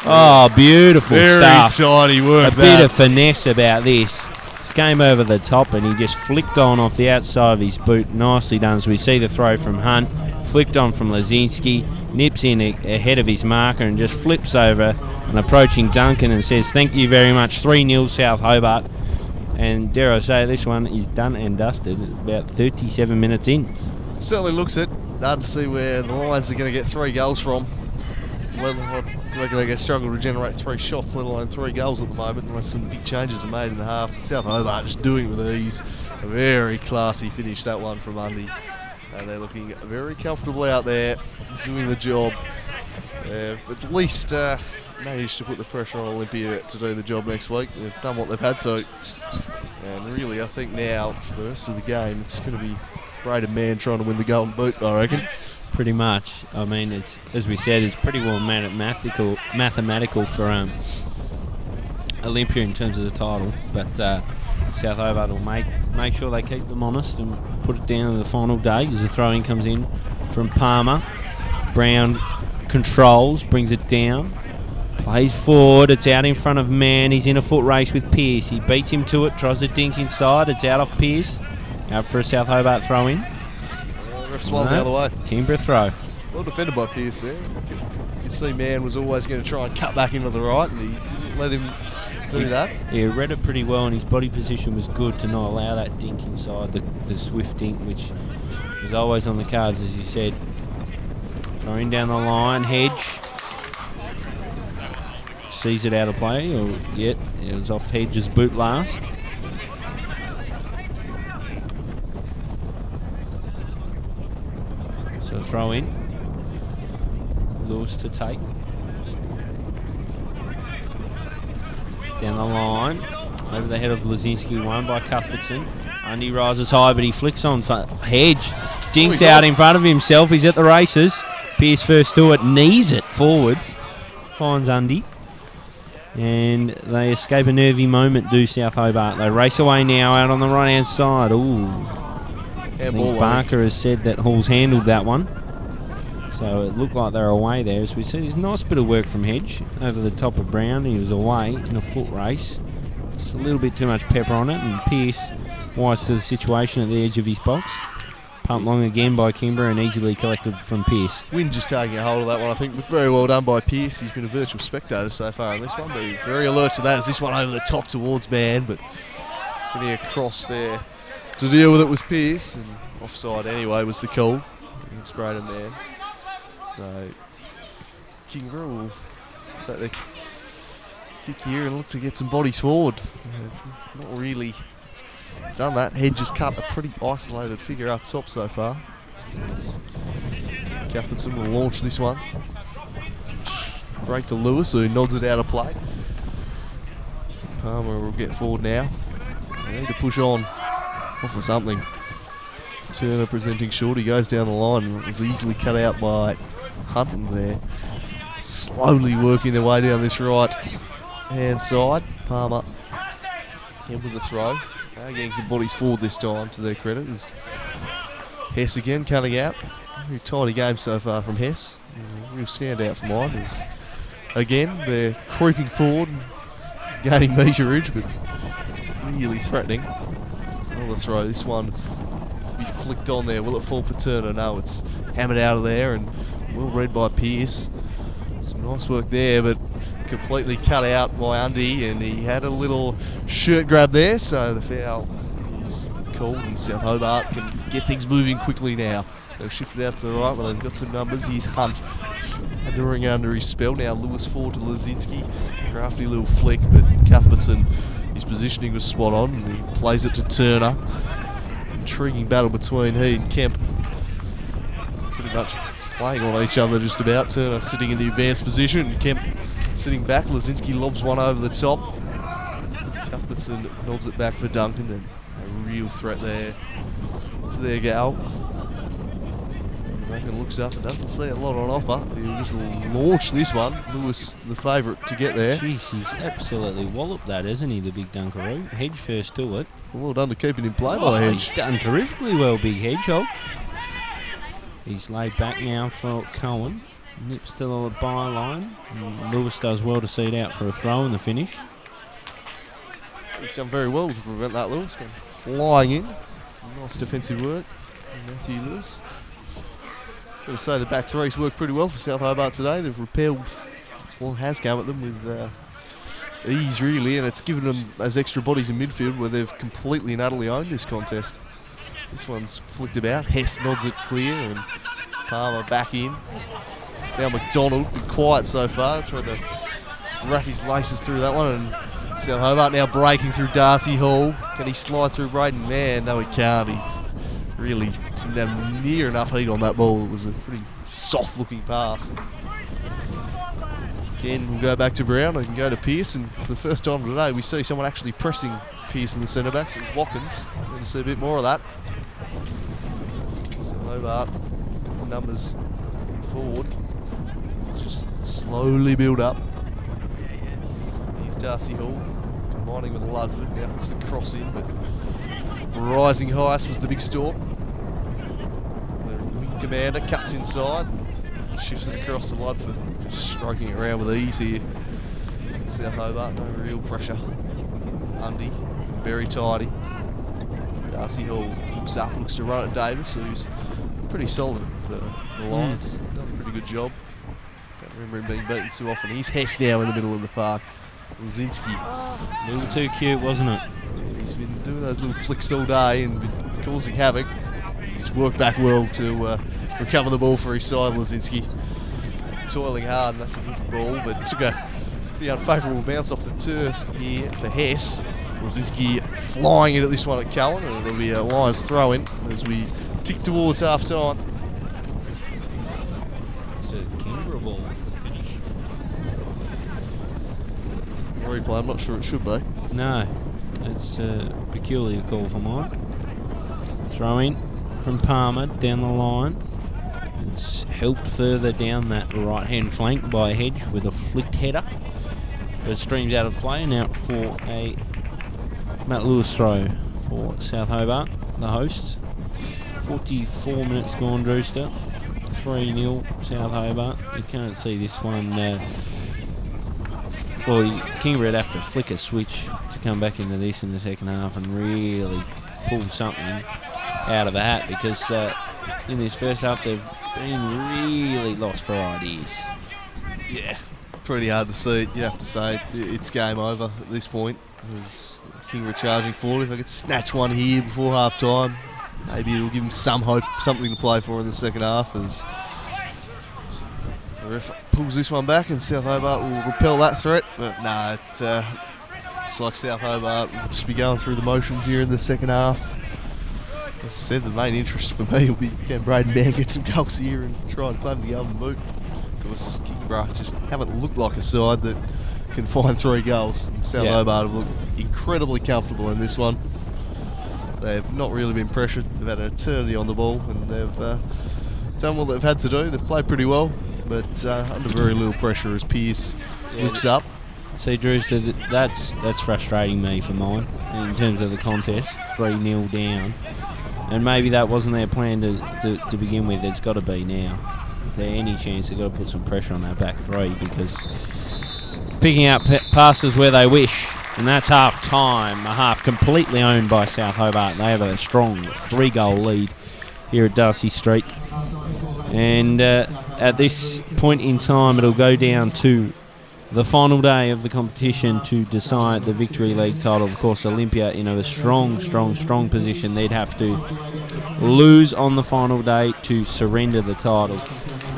Oh, beautiful stuff. Very tidy work. A bit of finesse about this. This came over the top and he just flicked on off the outside of his boot. Nicely done. So we see the throw from Hunt. Flicked on from Lazinski. Nips in ahead of his marker and just flips over and approaching Duncan and says, "Thank you very much." 3-0 South Hobart. And dare I say, this one is done and dusted. About 37 minutes in. Certainly looks it. Hard to see where the Lions are going to get 3 goals from. Let I reckon they're going to struggle to generate 3 shots, let alone 3 goals at the moment, unless some big changes are made in the half. South Hobart just doing it with ease. A very classy finish, that one from Undy. And they're looking very comfortable out there, doing the job. They've at least managed to put the pressure on Olympia to do the job next week. They've done what they've had to. And really, I think now, for the rest of the game, it's going to be Braden Mann trying to win the golden boot, I reckon. Pretty much. I mean, it's, as we said, it's pretty well mathematical for Olympia in terms of the title. But South Hobart will make sure they keep them honest and put it down to the final day as the throw-in comes in from Palmer. Brown controls, brings it down, plays forward, it's out in front of Mann. He's in a foot race with Pearce. He beats him to it, tries to dink inside, it's out off Pearce. Out for a South Hobart throw-in. Ref swung the other way. Kingborough throw. Well defended by Pearce there. You can see Mann was always going to try and cut back into the right, and he didn't let him do that. Yeah, read it pretty well, and his body position was good to not allow that dink inside, the swift dink, which was always on the cards, as you said. Throwing down the line, Hedge sees it out of play, or yet it was off Hedge's boot last. So throw in, Lewis to take. Down the line, over the head of Lazinski, won by Cuthbertson. Undy rises high, but he flicks on for Hedge. Dinks out in front of himself, he's at the races. Pearce first to it, knees it forward. Finds Undy. And they escape a nervy moment, do South Hobart. They race away now out on the right-hand side. Ooh. I think Barker has said that Hall's handled that one. So it looked like they're away there. As we see, there's a nice bit of work from Hedge over the top of Brown. He was away in a foot race. Just a little bit too much pepper on it. And Pearce wise to the situation at the edge of his box. Pumped long again by Kingborough and easily collected from Pearce. Wynn just taking a hold of that one, I think. Very well done by Pearce. He's been a virtual spectator so far in this one, but he's very alert to that as this one over the top towards Mann, but getting across there to deal with it was Pearce, and offside anyway was the call against Braden Mann. So Kingborough will take the kick here and look to get some bodies forward. Not really done that. Hedge has cut a pretty isolated figure up top so far. Cuthbertson will launch this one. Break to Lewis, who nods it out of play. Palmer will get forward now. They need to push on. Off for something. Turner presenting short. He goes down the line. It was easily cut out by Hunton there. Slowly working their way down this right hand side. Palmer in with the throw. Getting some bodies forward this time, to their credit. Is Hess again cutting out. Very tidy game so far from Hess. Real standout for mine is, again, they're creeping forward and gaining measurage, but really threatening. Another throw. This one will be flicked on there. Will it fall for Turner? No, it's hammered out of there and well read by Pearce. Some nice work there, but completely cut out by Undy, and he had a little shirt grab there, so the foul is called, and South Hobart can get things moving quickly now. They'll shift it out to the right, well, they've got some numbers. Here's Hunt, just had to ring under his spell. Now Lewis forward to Lazinski, crafty little flick, but Cuthbertson, his positioning was spot on, and he plays it to Turner. Intriguing battle between he and Kemp. Pretty much playing on each other just about. Turner sitting in the advanced position, and Kemp sitting back. Lazinski lobs one over the top. Cuthbertson nods it back for Duncan, and a real threat there to their goal. Duncan looks up and doesn't see a lot on offer. He'll just launch this one. Lewis, the favourite to get there. Jeez, he's absolutely walloped that, isn't he, the big Dunkaroo? Hedge first to it. Well done to keep it in play by Hedge. He's done terrifically well, big Hedgehog. He's laid back now for Cohen. Nips to the byline. Lewis does well to see it out for a throw in the finish. He's done very well to prevent that, Lewis. Going flying in. Some nice defensive work from Matthew Lewis. Got to say the back three's worked pretty well for South Hobart today. They've repelled what has come at them with ease, really, and it's given them those extra bodies in midfield where they've completely and utterly owned this contest. This one's flicked about. Hess nods it clear, and Palmer back in. Now McDonald, been quiet so far, trying to wrap his laces through that one. And South Hobart now breaking through Darcy Hall. Can he slide through Braden? Man, no he can't. He really didn't have near enough heat on that ball. It was a pretty soft looking pass. Again, we'll go back to Brown. I can go to Pearce, and for the first time today, we see someone actually pressing Pearce in the centre backs. It was Watkins. We're going to see a bit more of that. So Hobart numbers forward, just slowly build up. Here's Darcy Hall combining with Ludford. Now puts the cross in, but rising highest was the big storm. The wing commander cuts inside, shifts it across to Ludford, just stroking it around with ease here. South Hobart, no real pressure. Undy, very tidy. Darcy Hall looks up, looks to run at Davis, who's pretty solid for the Lions. Done a pretty good job. Don't remember him being beaten too often. He's Hess now in the middle of the park. Lazinski. A little too cute, wasn't it? He's been doing those little flicks all day and been causing havoc. He's worked back well to recover the ball for his side, Lazinski. Toiling hard, and that's a good ball, but took a pretty unfavourable bounce off the turf here for Hess. Lazinski flying it at this one at Cowan, and it'll be a Lions throw-in as we tick towards half-time. It's a Kingborough ball finish. Replay, I'm not sure it should be. No, it's a peculiar call for mine. Throw in from Palmer down the line. It's helped further down that right-hand flank by Hedge with a flicked header. But it streams out of play now for a Matt Lewis throw for South Hobart, the hosts. 44 minutes gone, Drewster. 3-0 South Hobart. You can't see this one. Kingborough would have to flick a switch to come back into this in the second half and really pull something out of the hat, because in this first half they've been really lost for ideas. Yeah, pretty hard to see it. You have to say it's game over at this point. It was Kingborough charging forward. If I could snatch one here before half time, maybe it'll give him some hope, something to play for in the second half, as the ref pulls this one back and South Hobart will repel that threat. But no, it looks like South Hobart will just be going through the motions here in the second half. As I said, the main interest for me will be can Braden Mann get some goals here and try and claim the golden boot. Because Kingborough just haven't looked like a side that can find 3 goals. South Hobart have looked incredibly comfortable in this one. They've not really been pressured. They've had an eternity on the ball, and they've done what they've had to do. They've played pretty well, but under very little pressure as Pearce looks up. See, Drewster, that's frustrating me for mine in terms of the contest. 3-0 down. And maybe that wasn't their plan to begin with. It's got to be now. If there's any chance, they've got to put some pressure on that back three, because picking up passes where they wish. And that's half time. A half completely owned by South Hobart. They have a strong 3-goal lead here at Darcy Street. And at this point in time, it'll go down to the final day of the competition to decide the Victory League title. Of course, Olympia in a strong position. They'd have to lose on the final day to surrender the title.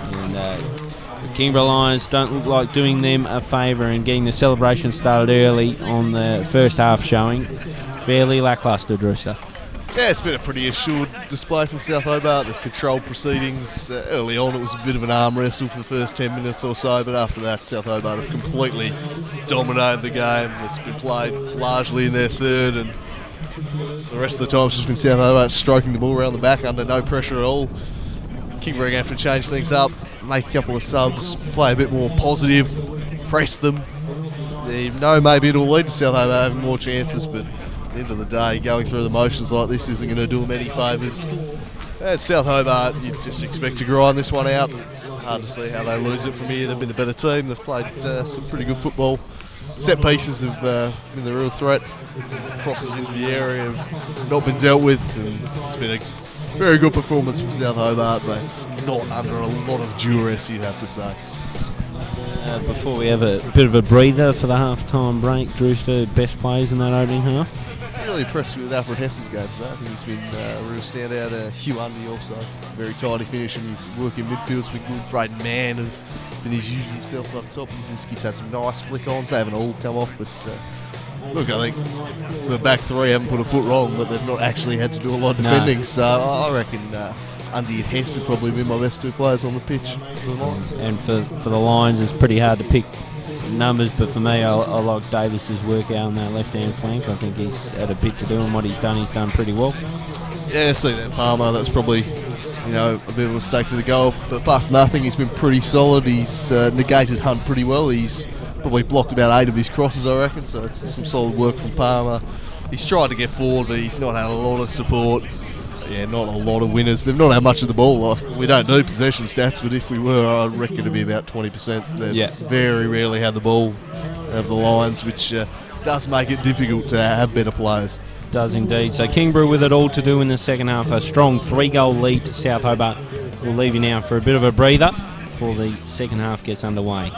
And the Kingborough Lions don't look like doing them a favour and getting the celebration started early on the first half showing. Fairly lacklustre, Drewster. Yeah, it's been a pretty assured display from South Hobart. They've controlled proceedings. Early on, it was a bit of an arm wrestle for the first 10 minutes or so, but after that, South Hobart have completely dominated the game. It's been played largely in their third, and the rest of the time it's just been South Hobart stroking the ball around the back under no pressure at all. Kingborough are going to have to change things up, make a couple of subs, play a bit more positive, press them. They know maybe it'll lead to South Hobart having more chances, but at the end of the day, going through the motions like this isn't going to do them any favours. At South Hobart, you just expect to grind this one out. Hard to see how they lose it from here. They've been the better team. They've played some pretty good football. Set pieces have been the real threat. Crosses into the area have not been dealt with, and it's been a very good performance from South Hobart, but it's not under a lot of duress, you'd have to say. Before we have a bit of a breather for the half-time break, Drewster, best players in that opening half? Really impressed with Alfred Hess's game today. I think he's been a real standout. Hugh Undy also, very tidy finish, and his work in midfield's been good. Braden Mann have been his usual self up top. Yazinski's had some nice flick-ons. They haven't all come off, but look, I think the back three haven't put a foot wrong, but they've not actually had to do a lot of defending. So I reckon Undy and Hess have probably been my best two players on the pitch for the Lions. And for the Lions, it's pretty hard to pick numbers, but for me, I like Davis's work out on that left-hand flank. I think he's had a bit to do, and what he's done pretty well. Yeah, see that Palmer, that's probably a bit of a mistake for the goal, but apart from nothing, he's been pretty solid. He's negated Hunt pretty well. He's probably blocked about 8 of his crosses, I reckon, so it's some solid work from Palmer. He's tried to get forward, but he's not had a lot of support. Yeah, not a lot of winners. They've not had much of the ball. We don't do possession stats, but if we were, I reckon it'd be about 20%. They've very rarely had the ball of the Lions, which does make it difficult to have better players. Does indeed. So Kingborough with it all to do in the second half. A strong 3-goal lead to South Hobart. We'll leave you now for a bit of a breather before the second half gets underway.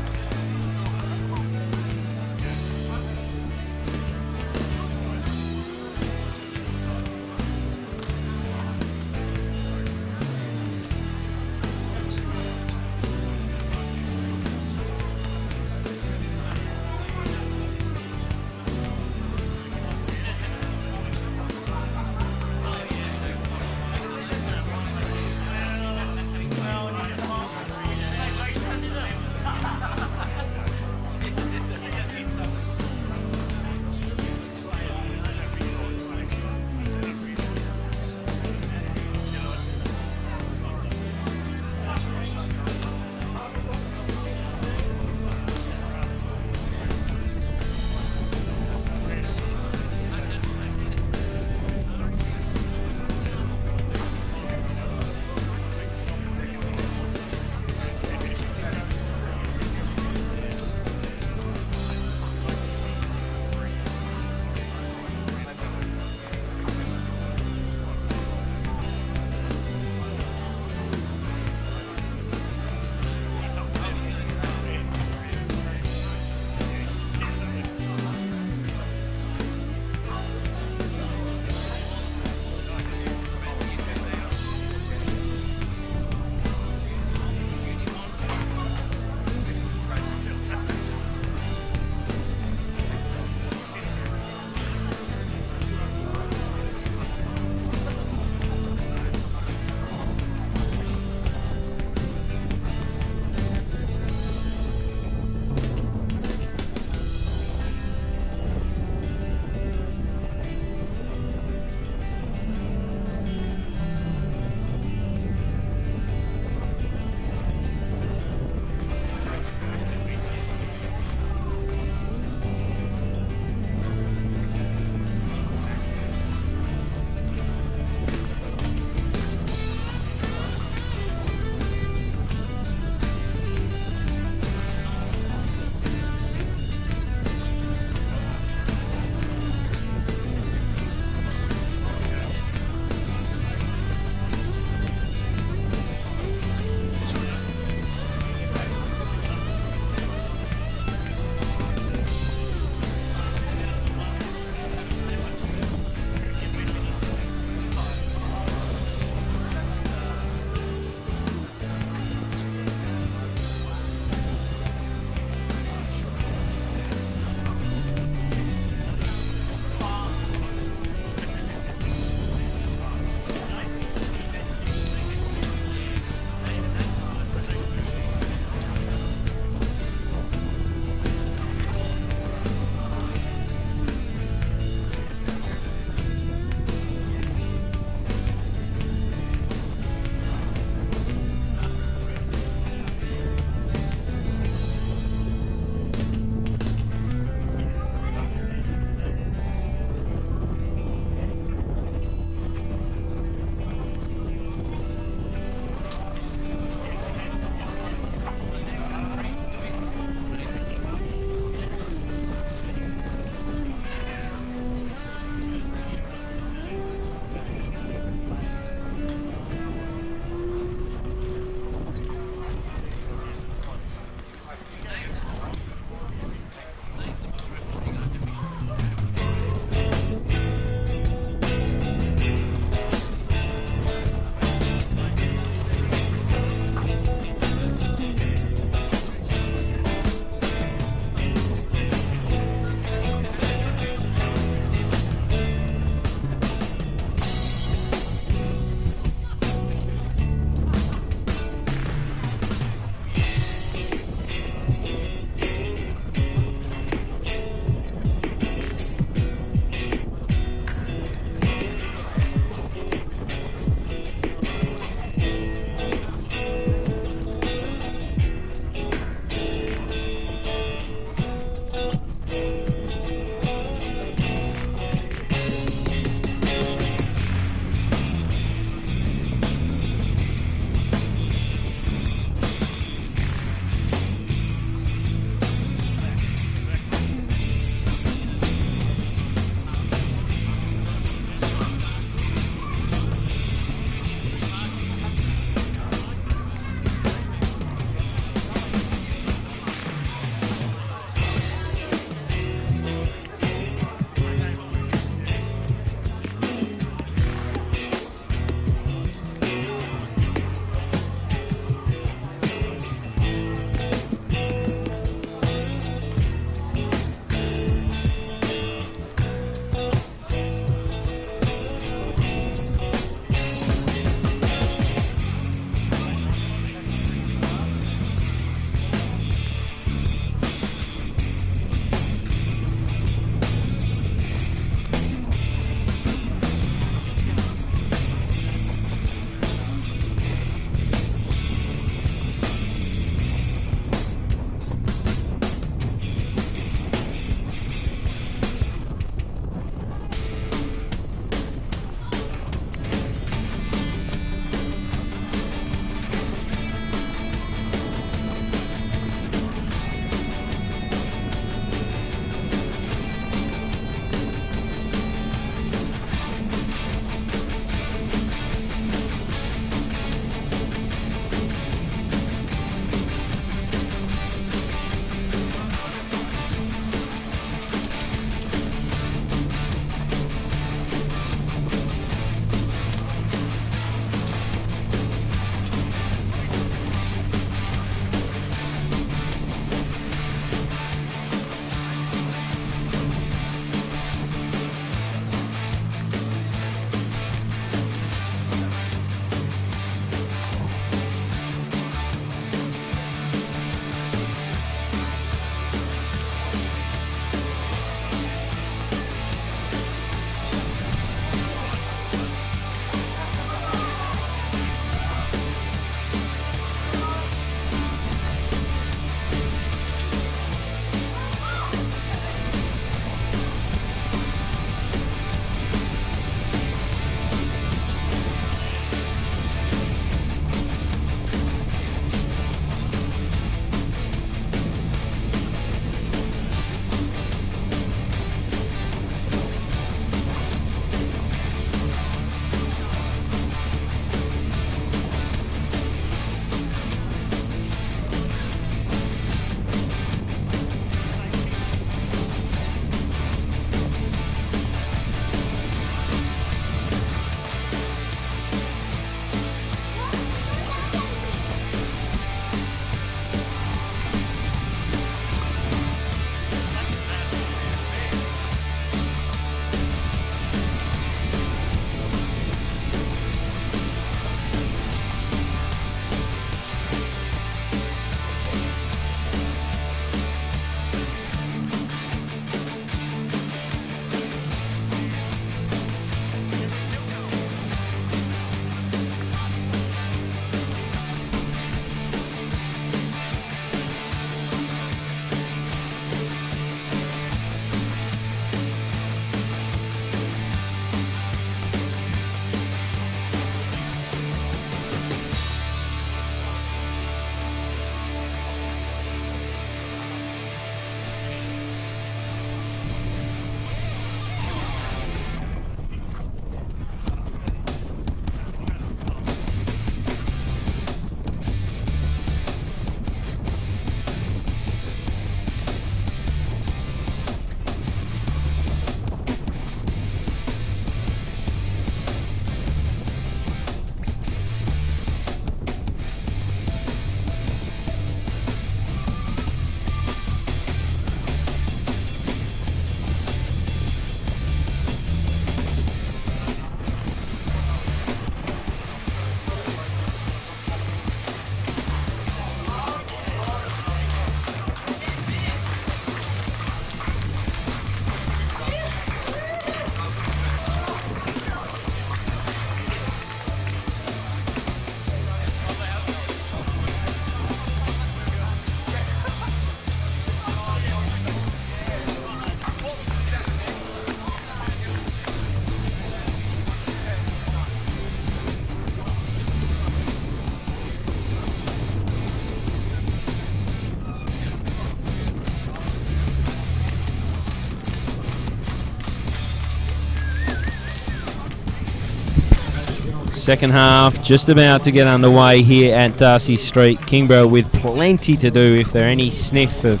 Second half just about to get underway here at Darcy Street. Kingborough with plenty to do if they're any sniff of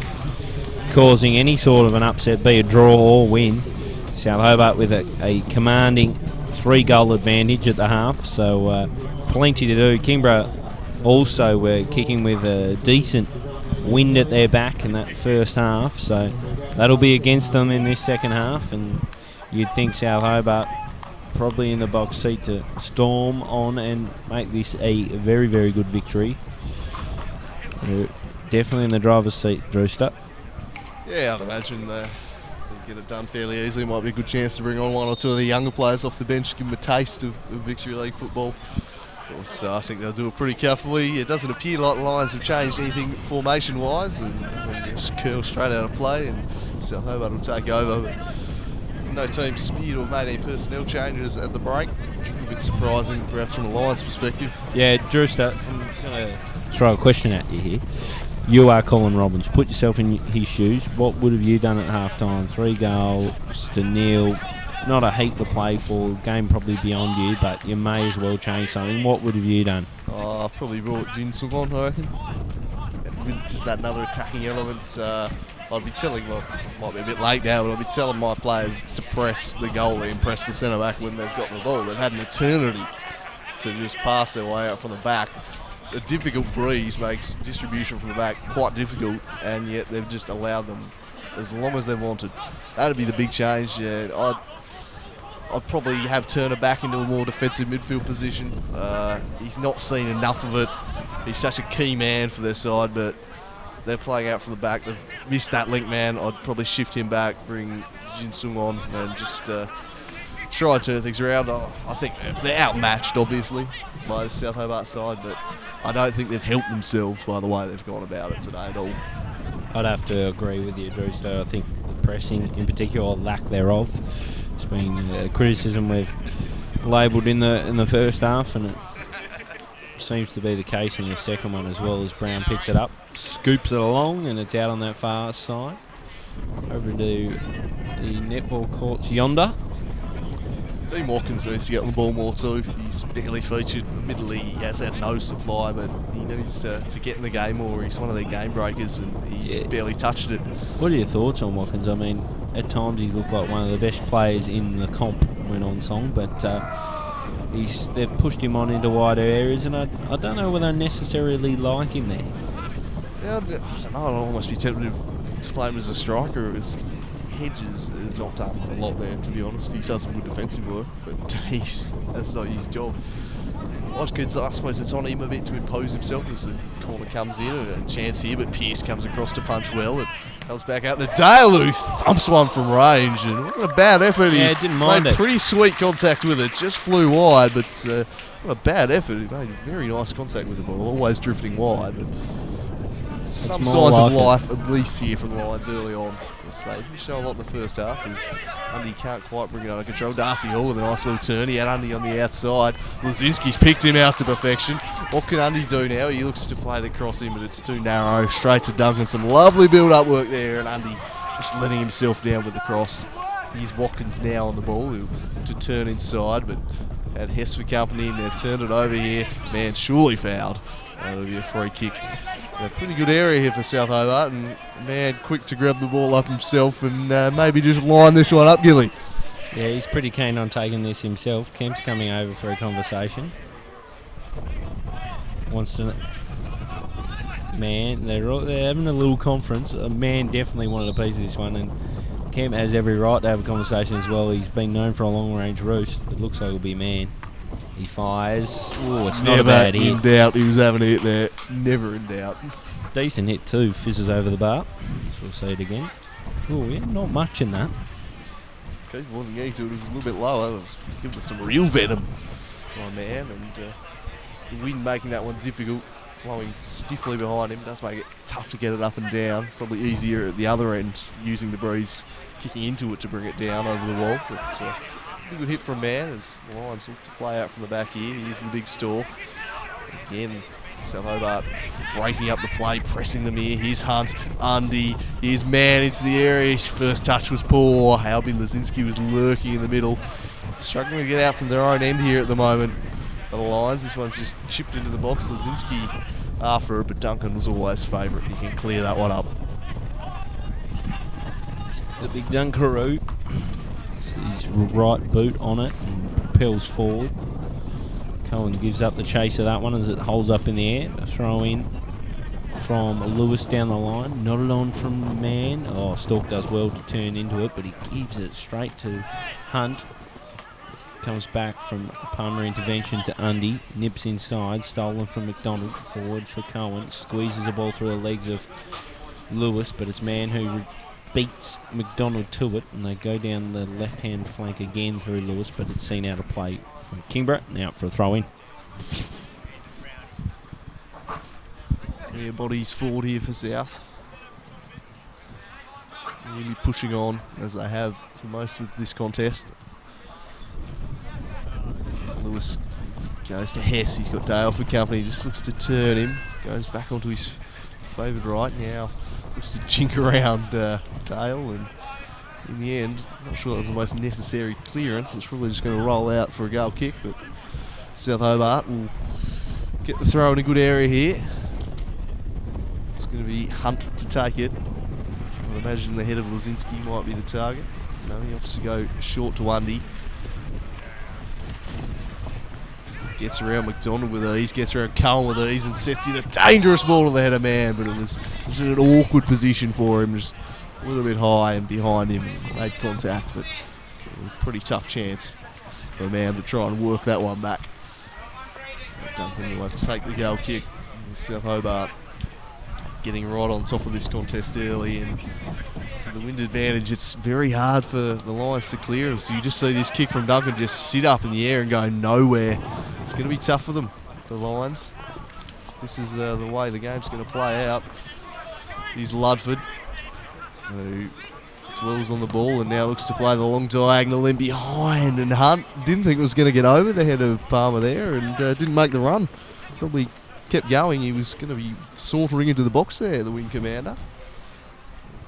causing any sort of an upset, be a draw or win. South Hobart with a commanding 3-goal advantage at the half, so plenty to do. Kingborough also were kicking with a decent wind at their back in that first half, so that'll be against them in this second half, and you'd think South Hobart probably in the box seat to storm on and make this a very, very good victory. They're definitely in the driver's seat, Drewster. Yeah, I'd imagine they'll get it done fairly easily. Might be a good chance to bring on one or two of the younger players off the bench, give them a taste of Victory League football. So I think they'll do it pretty carefully. It doesn't appear like the Lions have changed anything formation-wise, and they'll just curl straight out of play, and South Hobart will take over. No teams appear to have made any personnel changes at the break, which is a bit surprising, perhaps from a Lions perspective. Yeah, Drewster, I'm going to throw a question at you here. You are Colin Robbins. Put yourself in his shoes. What would have you done at half-time? 3 goals to nil. Not a heap to play for. Game probably beyond you, but you may as well change something. What would have you done? I've probably brought Jin Sung on, I reckon. With just that another attacking element. I'd be telling, well, might be a bit late now, but I'd be telling my players to press the goalie and press the centre-back when they've got the ball. They've had an eternity to just pass their way out from the back. A difficult breeze makes distribution from the back quite difficult, and yet they've just allowed them as long as they wanted. That'd be the big change. Yeah, I'd probably have Turner back into a more defensive midfield position. He's not seen enough of it. He's such a key man for their side, but they're playing out from the back. They've missed that link man. I'd probably shift him back, bring Jin Sung on, and just try and turn things around. I think they're outmatched, obviously, by the South Hobart side, but I don't think they've helped themselves by the way they've gone about it today at all. I'd have to agree with you, Drew. So I think the pressing, in particular, or lack thereof, has been a criticism we've labelled in the first half, and it seems to be the case in the second one as well, as Brown picks it up, scoops it along, and it's out on that far side. Over to the netball courts yonder. Dean Watkins needs to get on the ball more too. He's barely featured. Admittedly, he has had no supply, but he needs to get in the game more. He's one of their game breakers, and he's barely touched it. What are your thoughts on Watkins? I mean, at times he's looked like one of the best players in the comp when on song, but they've pushed him on into wider areas, and I don't know whether I necessarily like him there. Yeah, I don't know. I'd almost be tempted to play him as a striker. Hedges has not done a lot there, to be honest. He's done some good defensive work, but that's not his job. Watkins, I suppose it's on him a bit to impose himself as the corner comes in, and a chance here, but Pearce comes across to punch well, and comes back out to Dale, who thumps one from range, and it wasn't a bad effort. Yeah, he didn't mind made it. Pretty sweet contact with it, just flew wide, but not a bad effort. He made very nice contact with the ball, always drifting wide. But some signs of life, at least here from the Lions early on. They didn't show a lot in the first half, as Undy can't quite bring it under control. Darcy Hall with a nice little turn. He had Undy on the outside. Lazinski's picked him out to perfection. What can Undy do now? He looks to play the cross in, but it's too narrow. Straight to Duncan. Some lovely build-up work there, and Undy just letting himself down with the cross. Here's Watkins now on the ball, who to turn inside, but had Hess for company, and they've turned it over here. Man, surely fouled. That'll be a free kick. A pretty good area here for South Hobart, and man quick to grab the ball up himself and maybe just line this one up, Gilly. Yeah, he's pretty keen on taking this himself. Kemp's coming over for a conversation. Wants to... Man, they're having a little conference. A man definitely wanted a piece of this one, and Kemp has every right to have a conversation as well. He's been known for a long-range roost. It looks like it'll be man. He fires. Oh, it's not a bad hit. Never in doubt he was having a hit there. Never in doubt. Decent hit too. Fizzes over the bar. So we'll see it again. Oh, yeah, not much in that. Keith wasn't getting to it. It was a little bit low. It was giving it some real venom. Oh, man. And the wind making that one difficult. Blowing stiffly behind him. Does make it tough to get it up and down. Probably easier at the other end, using the breeze, kicking into it to bring it down over the wall. But pretty good hit from man as the Lions look to play out from the back here. Here's the big store. Again, South Hobart breaking up the play, pressing them here. Here's Hunt, Undy, here's man into the area. His first touch was poor. Halby Lazinski was lurking in the middle. Struggling to get out from their own end here at the moment. the Lions. This one's just chipped into the box. Lazinski after it, but Duncan was always favourite. He can clear that one up. The big Dunkaroo. His right boot on it and propels forward. Cohen gives up the chase of that one as it holds up in the air. A throw in from Lewis down the line. Nodded on from Mann. Oh, Stork does well to turn into it, but he gives it straight to Hunt. Comes back from Palmer intervention to Undy. Nips inside. Stolen from McDonald. Forward for Cohen. Squeezes the ball through the legs of Lewis, but it's Mann who beats McDonald to it, and they go down the left-hand flank again through Lewis, but it's seen out of play from Kingborough. Now for a throw-in. Yeah, bodies forward here for South. Really pushing on, as they have for most of this contest. Lewis goes to Hess. He's got Dale for company. Just looks to turn him. Goes back onto his favoured right now. Looks to jink around Dale, and in the end, not sure that was the most necessary clearance. It's probably just going to roll out for a goal kick, but South Hobart will get the throw in a good area here. It's going to be Hunt to take it. I would imagine the head of Lazinski might be the target. No, he opts to go short to Undy. Gets around McDonald with ease, gets around Cullen with ease, and sets in a dangerous ball to the head of Man, but it was in an awkward position for him, just a little bit high and behind him. Made contact, but a pretty tough chance for Man to try and work that one back. So Duncan will have to take the goal kick. And South Hobart getting right on top of this contest early, and with the wind advantage, it's very hard for the Lions to clear him. So you just see this kick from Duncan just sit up in the air and go nowhere. It's going to be tough for them, the Lions. This is the way the game's going to play out. Here's Ludford, who dwells on the ball and now looks to play the long diagonal in behind. And Hunt didn't think it was going to get over the head of Palmer there, and didn't make the run. Probably kept going. He was going to be sauntering into the box there, the wing commander.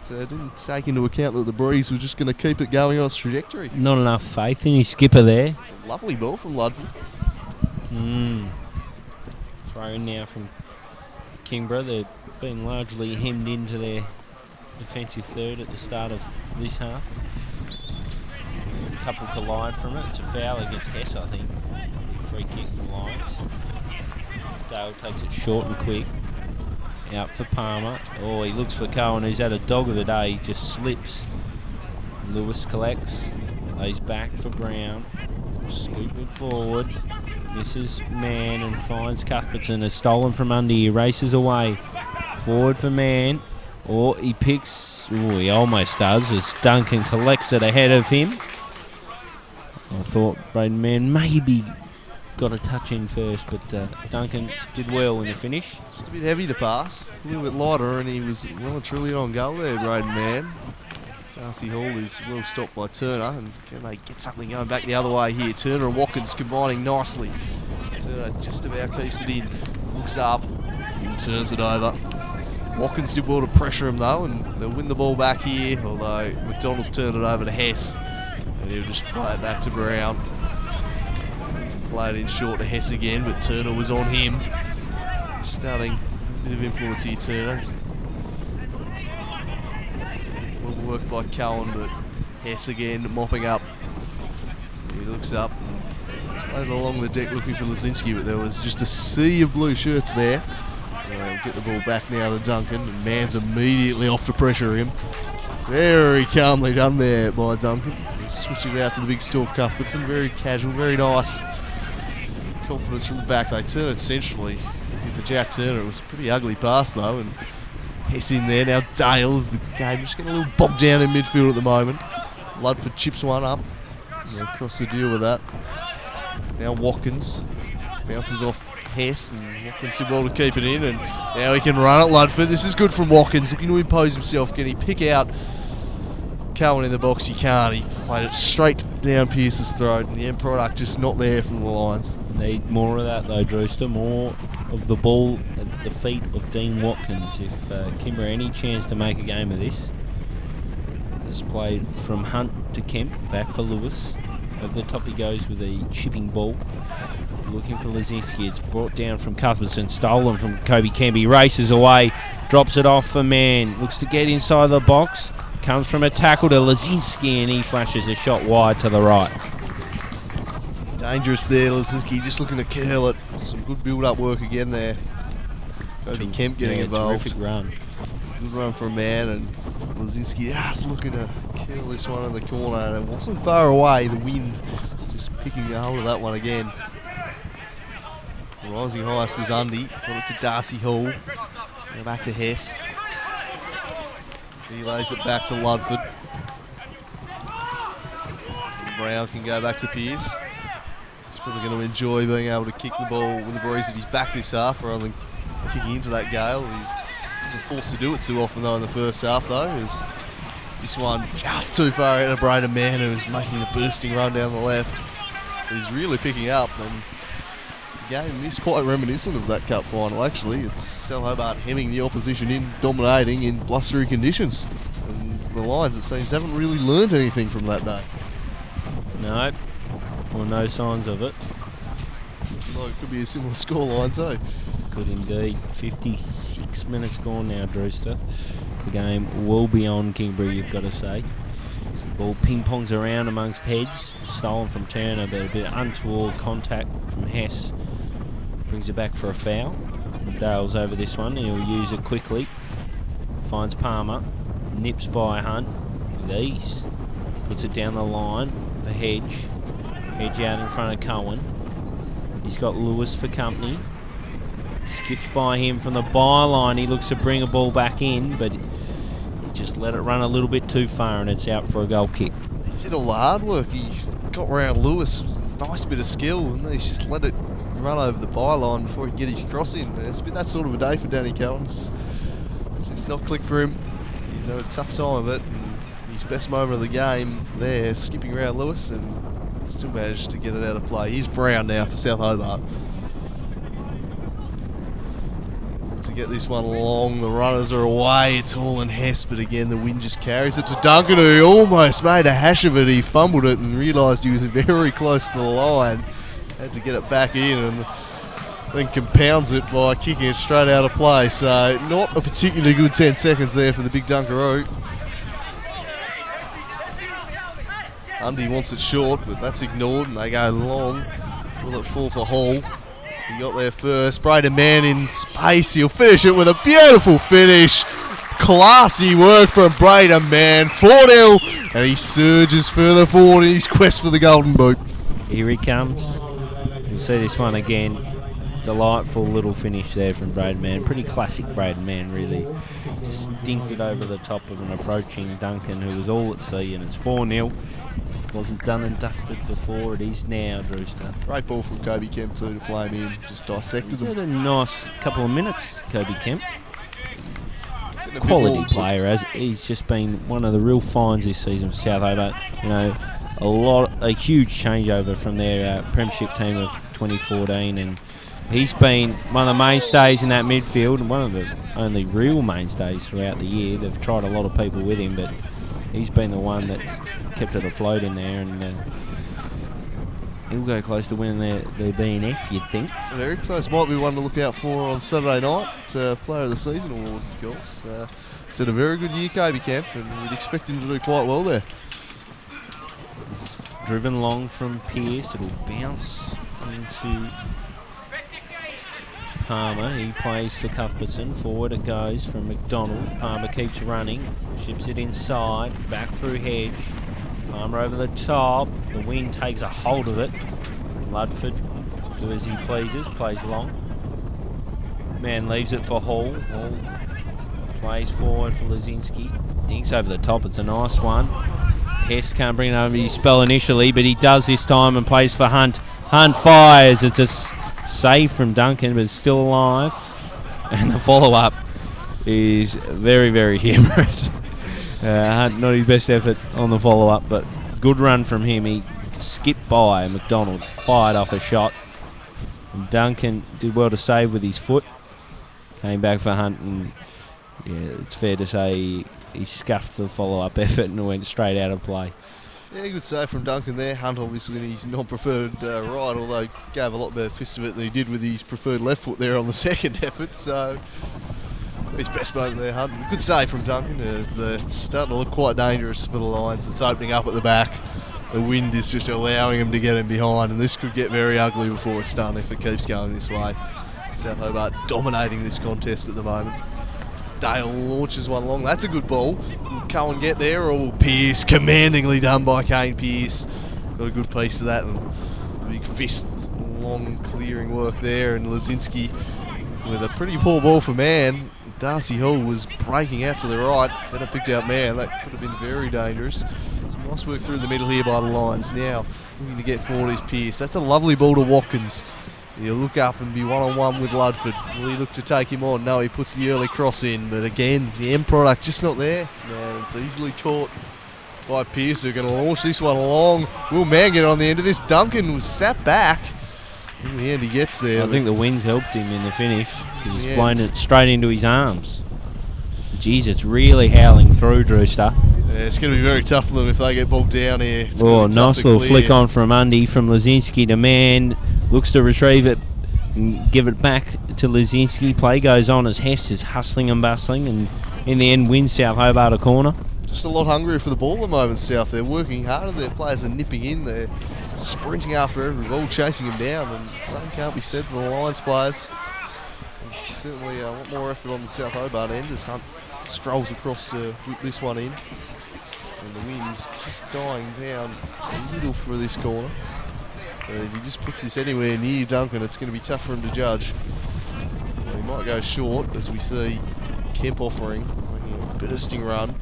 But didn't take into account that the breeze was just going to keep it going on its trajectory. Not enough faith in his skipper there. Lovely ball from Ludford. Throw in now from Kingborough. They've been largely hemmed into their defensive third at the start of this half. A couple collide from it. It's a foul against Hess, I think. Free kick for Lions. Dale takes it short and quick. Out for Palmer. Oh, he looks for Cohen, who's had a dog of the day. He just slips. Lewis collects. Lays back for Brown. Scooping forward. Misses Man and finds Cuthbertson. Has stolen from under. He races away. Forward for Man. Or he picks. Oh, he almost does as Duncan collects it ahead of him. I thought Braden Mann maybe got a touch in first, but Duncan did well in the finish. Just a bit heavy the pass, a little bit lighter, and he was well and truly on goal there, Braden Mann. Darcy Hall is well stopped by Turner, and can they get something going back the other way here? Turner and Watkins combining nicely. Turner just about keeps it in, looks up, and turns it over. Watkins did well to pressure him though, and they'll win the ball back here, although McDonald's turned it over to Hess, and he'll just play it back to Brown. Play it in short to Hess again, but Turner was on him. Starting a bit of influence here, Turner. Well worked by Cohen, but Hess again mopping up. He looks up, played along the deck looking for Lazinski, but there was just a sea of blue shirts there. They'll get the ball back now to Duncan, and Mann's immediately off to pressure him. Very calmly done there by Duncan. He switched it out to the big Storm Cuthbertson. Very casual, very nice. Confidence from the back. They turn it centrally. For Jack Turner, it was a pretty ugly pass though, and Hess in there. Now Dale is the game just getting a little bogged down in midfield at the moment. Ludford chips one up. Across the deal with that. Now Watkins bounces off Hess, and Watkins did well to keep it in, and now he can run it. Ludford. This is good from Watkins, looking to impose himself. Can he pick out Cohen in the box? He can't. He played it straight down Pearce's throat, and the end product just not there from the Lions. Need more of that though, Drewster. More of the ball at the feet of Dean Watkins. If Kingborough any chance to make a game of this. This played from Hunt to Kemp, back for Lewis. Over the top he goes with a chipping ball. Looking for Lazinski. It's brought down from Cuthbertson. Stolen from Kobe Kemp. He races away. Drops it off for man. Looks to get inside the box. Comes from a tackle to Lazinski, and he flashes a shot wide to the right. Dangerous there, Lazinski, just looking to curl it. Some good build-up work again there. Kobe Kemp getting involved. Terrific run. Good run for a man, and Lazinski just looking to kill this one in the corner, and it wasn't far away. The wind just picking a hold of that one again. The rising high was Undy. Got it to Darcy Hall. Now back to Hess. He lays it back to Ludford. Brown can go back to Pearce. He's probably going to enjoy being able to kick the ball with the breeze at his back this half, rather than kicking into that gale. He wasn't forced to do it too often though in the first half though. This one just too far out of Braden Mann, who was making the bursting run down the left. He's really picking up, and the game is quite reminiscent of that cup final actually. It's South Hobart hemming the opposition in, dominating in blustery conditions. And the Lions, it seems, haven't really learned anything from that day. No. Well, no signs of it. Well, it could be a similar scoreline too. Could indeed. 56 minutes gone now, Drewster. The game will be on Kingborough, you've got to say. So the ball ping-pongs around amongst heads. Stolen from Turner, but a bit untoward contact from Hess. Brings it back for a foul. Dale's over this one. He'll use it quickly. Finds Palmer. Nips by Hunt with ease. Puts it down the line for Hedge. Hedge out in front of Cohen. He's got Lewis for company. Skips by him from the byline. He looks to bring a ball back in, but he just let it run a little bit too far, and it's out for a goal kick. He did all the hard work. He got around Lewis. Nice bit of skill, and he's just let it run over the byline before he can get his cross in. It's been that sort of a day for Danny Cohen. It's just not clicked for him. He's had a tough time of it. And his best moment of the game there, skipping around Lewis, and still managed to get it out of play. Here's Brown now for South Hobart. To get this one along, the runners are away. It's all in Hess, but again the wind just carries it to Duncan, who almost made a hash of it. He fumbled it and realised he was very close to the line. Had to get it back in, and then compounds it by kicking it straight out of play. So not a particularly good 10 seconds there for the big Dunkaroo. Undy wants it short, but that's ignored, and they go long. Will it fall for Hall? He got there first. Braden Mann in space. He'll finish it with a beautiful finish. Classy work from Braden Mann. 4-0, and he surges further forward in his quest for the golden boot. Here he comes. We'll see this one again. Delightful little finish there from Braden Mann. Pretty classic Braden Mann, really. Just dinked it over the top of an approaching Duncan, who was all at sea, and it's 4-0. If it wasn't done and dusted before, it is now, Drewster. Great ball from Kobe Kemp too to play him in. Just dissected He's them. had a nice couple of minutes, Kobe Kemp. Quality player, as he's just been one of the real finds this season for South Hobart. You know, a huge changeover from their premiership team of 2014, and he's been one of the mainstays in that midfield, and one of the only real mainstays throughout the year. They've tried a lot of people with him, but he's been the one that's kept it afloat in there, and he'll go close to winning their BNF, you'd think. Very close. Might be one to look out for on Saturday night. Player of the season awards, of course. He's had a very good year, Kobe Kemp, and you'd expect him to do quite well there. Driven long from Pearce. It'll bounce into Palmer. He plays for Cuthbertson. Forward it goes from McDonald. Palmer keeps running. Ships it inside. Back through Hedge. Palmer over the top. The wind takes a hold of it. Ludford, do as he pleases. Plays long. Man leaves it for Hall. Hall plays forward for Lazinski. Dinks over the top. It's a nice one. Hess can't bring it over his spell initially, but he does this time and plays for Hunt. Hunt fires. It's a save from Duncan, but it's still alive. And the follow-up is very, very humorous. Hunt, not his best effort on the follow-up, but good run from him. He skipped by McDonald, fired off a shot. And Duncan did well to save with his foot. Came back for Hunt, and yeah, it's fair to say he scuffed the follow-up effort and went straight out of play. Yeah, good save from Duncan there. Hunt obviously in his non-preferred right, although gave a lot better fist of it than he did with his preferred left foot there on the second effort. So his best moment there, Hunt. Good save from Duncan. It's starting to look quite dangerous for the Lions. It's opening up at the back. The wind is just allowing him to get him behind, and this could get very ugly before it's done if it keeps going this way. South Hobart dominating this contest at the moment. Dale launches one long. That's a good ball. Will Cohen get there, or will Pearce? Commandingly done by Kane Pearce. Got a good piece of that. And big fist, long clearing work there. And Lazinski with a pretty poor ball for man. Darcy Hall was breaking out to the right. Then it picked out man. That could have been very dangerous. Some nice work through the middle here by the Lions. Now looking to get forward is Pearce. That's a lovely ball to Watkins. He'll look up and be one-on-one with Ludford. Will he look to take him on? No, he puts the early cross in. But again, the end product just not there. No, it's easily caught by Pearce. They're going to launch this one along. Will Mann get on the end of this? Duncan was sat back. In the end, he gets there. I think the wind's helped him in the finish. He's blown it straight into his arms. Jeez, it's really howling through, Drewster. Yeah, it's going to be very tough for them if they get bogged down here. Oh, nice little flick on from Undy, from Lazinski to Mann. Looks to retrieve it and give it back to Lazinski. Play goes on as Hess is hustling and bustling, and in the end wins South Hobart a corner. Just a lot hungrier for the ball at the moment, South. They're working harder. Their players are nipping in. They're sprinting after every ball, chasing him down, and the same can't be said for the Lions players. And certainly a lot more effort on the South Hobart end as Hunt strolls across to whip this one in. And the wind's just dying down a little for this corner. If he just puts this anywhere near Duncan, it's going to be tough for him to judge. He might go short, as we see Kemp offering, making a bursting run.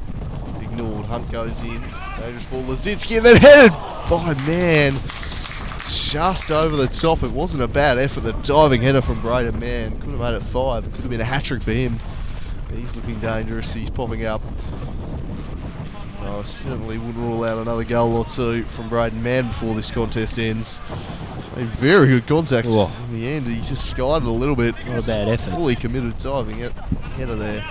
Ignored, Hunt goes in. Dangerous ball, Lazinski, and then headed by man. Just over the top. It wasn't a bad effort. The diving header from Braden Mann could have made it 5. It could have been a hat-trick for him. He's looking dangerous. He's popping up. I certainly wouldn't rule out another goal or two from Braden Mann before this contest ends. A very good contact. Whoa. In the end, he just skied it a little bit. Not a bad effort. Fully committed diving it. Header there.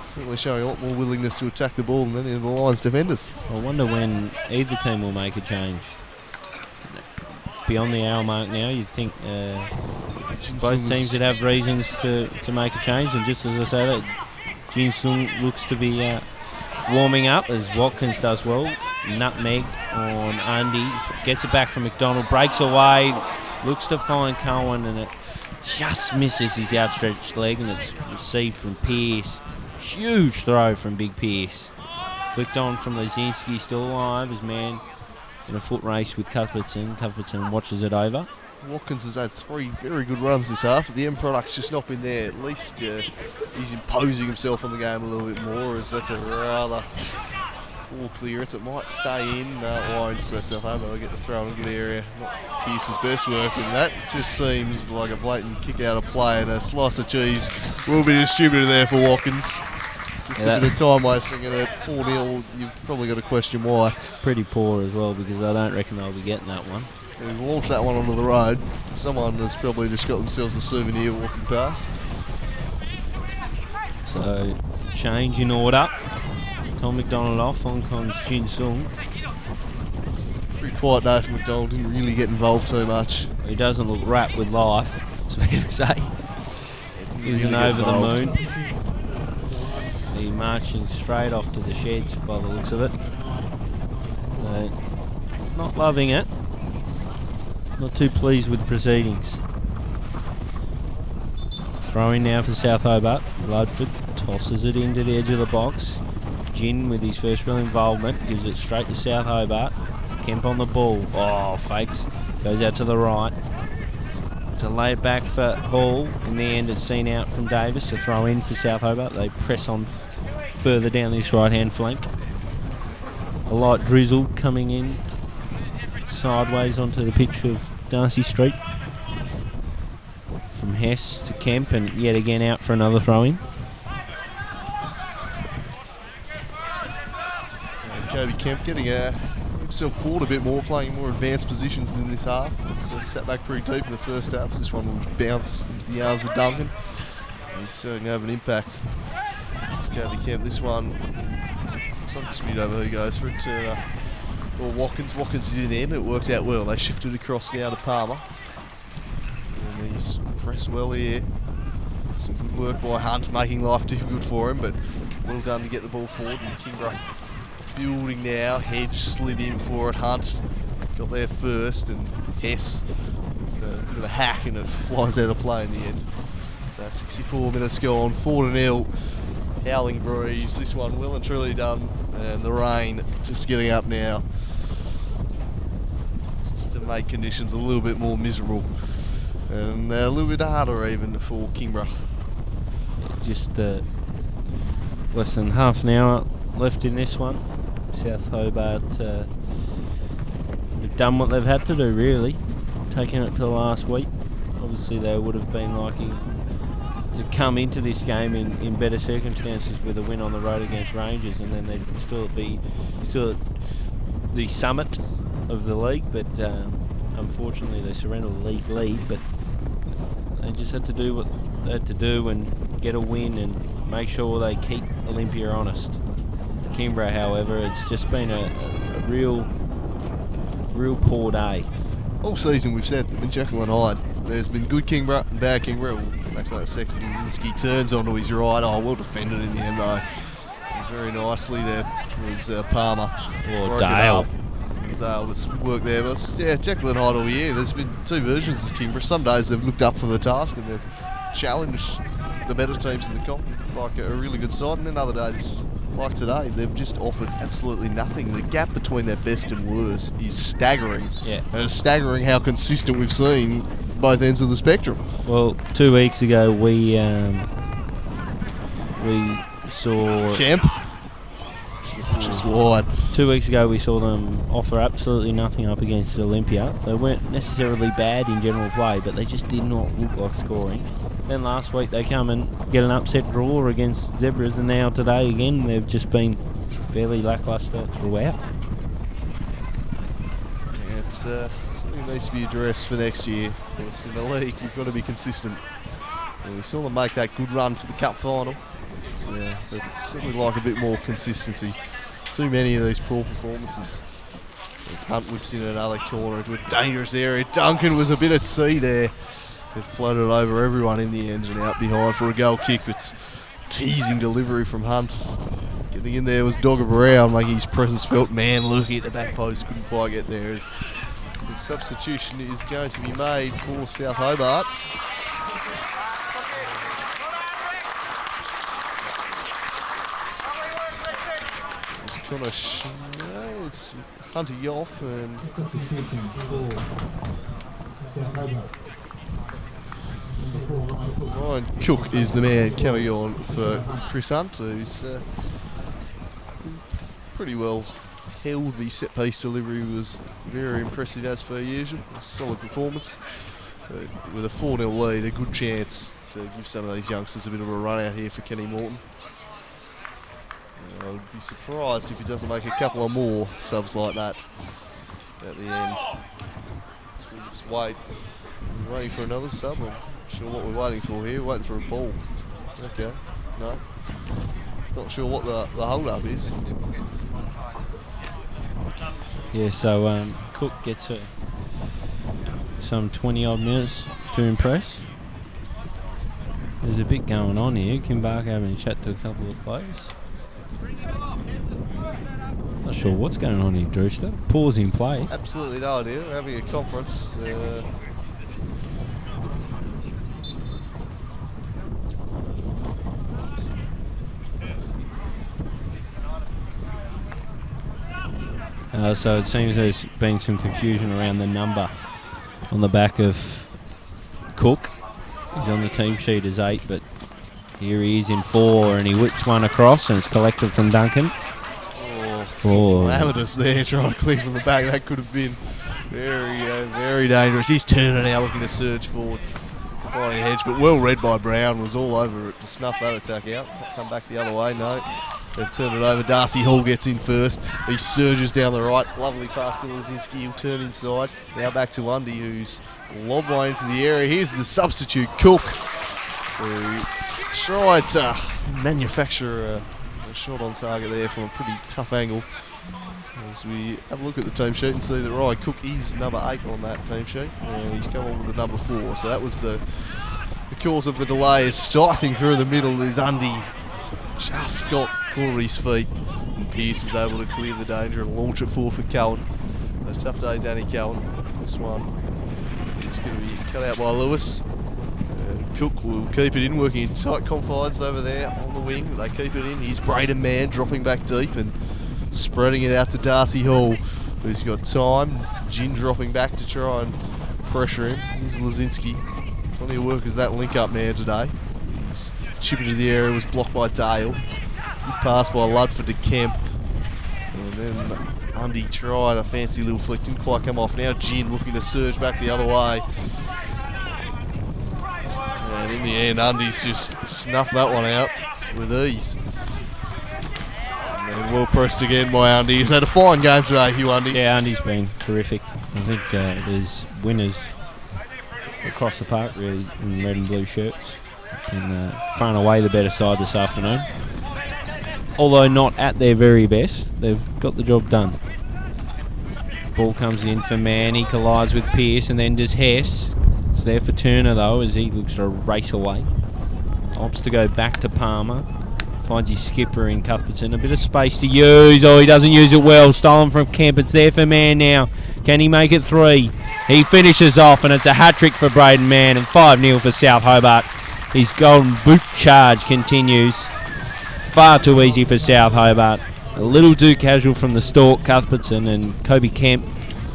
Certainly showing a lot more willingness to attack the ball than any of the Lions defenders. I wonder when either team will make a change. Beyond the hour mark now, you'd think both teams would have reasons to make a change. And just as I say that, Jin Sung looks to be warming up as Watkins does well. Nutmeg on Andy, gets it back from McDonald, breaks away, looks to find Cohen, and it just misses his outstretched leg, and it's received from Pearce. Huge throw from Big Pearce. Flicked on from Lazinski, still alive as man in a foot race with Cuthbertson. Cuthbertson watches it over. Watkins has had 3 very good runs this half, but the end product's just not been there. At least he's imposing himself on the game a little bit more, as that's a rather poor clearance. It might stay in, no it won't, so South Hobart will get the throw in a good area. Not Pearce's best work, and that just seems like a blatant kick out of play, and a slice of cheese will be distributed there for Watkins. Just a bit of time wasting, and at 4-0 you've probably got to question why. Pretty poor as well, because I don't reckon they'll be getting that one. We've launched that one onto the road. Someone has probably just got themselves a souvenir walking past. So, change in order. Tom McDonald off, Hong Kong's Jin Sung. Pretty quiet day for McDonald, didn't really get involved too much. He doesn't look wrapped with life, it's fair to say. Isn't over the moon. He's marching straight off to the sheds by the looks of it. So, not loving it. Not too pleased with the proceedings. Throwing now for South Hobart. Ludford tosses it into the edge of the box. Gin with his first real involvement gives it straight to South Hobart. Kemp on the ball. Oh, fakes. Goes out to the right. To lay it back for Hall. In the end, it's seen out from Davis to throw in for South Hobart. They press on further down this right-hand flank. A light drizzle coming in sideways onto the pitch of Darcy Street. From Hess to Kemp, and yet again out for another throw-in. Kobe Kemp getting himself forward a bit more, playing more advanced positions in this half. It's sat back pretty deep in the first half. This one will bounce into the arms of Duncan. He's starting to have an impact. It's Kobe Kemp. This one, some dispute over who goes for it. or Watkins. Watkins is in the end. It worked out well. They shifted across now to Palmer. And he's pressed well here. Some good work by Hunt, making life difficult for him, but well done to get the ball forward. And Kingborough building now. Hedge slid in for it. Hunt got there first, and Hess with a bit of a hack, and it flies out of play in the end. So 64 minutes gone, 4-0. Howling breeze. This one well and truly done, and the rain just getting up now, just to make conditions a little bit more miserable and a little bit harder even for Kingborough. Just less than half an hour left in this one. South Hobart have done what they've had to do, really, taking it to the last week. Obviously they would have been liking to come into this game in better circumstances with a win on the road against Rangers, and then they'd still at the summit of the league, but unfortunately they surrendered the league lead, but they just had to do what they had to do and get a win and make sure they keep Olympia honest. Kingborough, however, it's just been a real poor day. All season we've said in Jekyll and Hyde, there's been good Kingborough and bad Kingborough. We'll come back to that second. Lazinski turns onto his right. Oh, well defended in the end though. Very nicely there was Palmer. Or Dale. Dale with some good work there. But yeah, Jekyll and Hyde all year. There's been two versions of Kingborough. Some days they've looked up for the task and they've challenged the better teams in the comp, like a really good side, and then other days, like today, they've just offered absolutely nothing. The gap between their best and worst is staggering. Yeah. And it's staggering how consistent we've seen both ends of the spectrum. Well, 2 weeks ago we saw Kemp. Just wide. 2 weeks ago we saw them offer absolutely nothing up against Olympia. They weren't necessarily bad in general play, but they just did not look like scoring. Then last week they come and get an upset draw against Zebras, and now today again they've just been fairly lacklustre throughout. Yeah, it's something that needs to be addressed for next year. Yes, in the league, you've got to be consistent. And we saw them make that good run to the cup final. But it's certainly like a bit more consistency. Too many of these poor performances. As Hunt whips in another corner into a dangerous area. Duncan was a bit at sea there. It floated over everyone in the end and out behind for a goal kick. It's teasing delivery from Hunt. Getting in there was Dogger Brown, making his presence felt. Man looking at the back post, couldn't quite get there. As the substitution is going to be made for South Hobart. It's Hunter Yoff and Ryan Cook is the man coming on for Chris Hunt, who's pretty well held. The set piece delivery was very impressive as per usual. A solid performance. With a 4-0 lead, a good chance to give some of these youngsters a bit of a run out here for Kenny Morton. I would be surprised if he doesn't make a couple of more subs like that at the end. So we'll just wait. We're waiting for another sub. I'm not sure what we're waiting for here. We're waiting for a ball. Okay. No. Not sure what the hold-up is. Yeah, so Cook gets some 20-odd minutes to impress. There's a bit going on here. Kingborough having a chat to a couple of players. Not sure what's going on here, Drewster. Pause in play. Absolutely no idea. We're having a conference. So it seems there's been some confusion around the number on the back of Cook. He's on the team sheet as 8, but here he is in 4, and he whips one across, and it's collected from Duncan. Amadis there trying to clear from the back. That could have been very dangerous. He's turning now, looking to surge forward, finding a hedge, but well read by Brown. Was all over it to snuff that attack out. Come back the other way. No, they've turned it over. Darcy Hall gets in first. He surges down the right. Lovely pass to Lazinski. He'll turn inside. Now back to Undy, who's lobbed one into the area. Here's the substitute, Cook, who tried to manufacture a shot on target there from a pretty tough angle. As we have a look at the team sheet and see that Ryan Cook is number 8 on that team sheet, and he's come on with the number 4. So that was the cause of the delay. Is scything through the middle is Undy. Just got caught at his feet, and Pearce is able to clear the danger and launch it forward for Cowan. A tough day, Danny Cowan. This one is going to be cut out by Lewis. Cook will keep it in, working in tight confines over there on the wing. They keep it in. Here's Braden Mann dropping back deep and spreading it out to Darcy Hall, who's got time. Gin dropping back to try and pressure him. Here's Lazinski. Plenty of work as that link-up man today. His chip into the area was blocked by Dale. Good pass by Ludford to Kemp. And then Undy tried a fancy little flick, didn't quite come off. Now Gin looking to surge back the other way. And in the end, Undy's just snuffed that one out with ease. And well pressed again by Undy. He's had a fine game today, Hugh Undy. Yeah, Undy's been terrific. I think there's winners across the park, really, in red and blue shirts. And far and away the better side this afternoon. Although not at their very best, they've got the job done. Ball comes in for Mann. He collides with Pearce, and then does Hess. It's there for Turner, though, as he looks to race away. Opts to go back to Palmer. Finds his skipper in Cuthbertson. A bit of space to use. Oh, he doesn't use it well. Stolen from Kemp. It's there for Mann now. Can he make it 3? He finishes off, and it's a hat-trick for Braden Mann, and 5-0 for South Hobart. His golden boot charge continues. Far too easy for South Hobart. A little too casual from the stalk, Cuthbertson, and Kobe Kemp.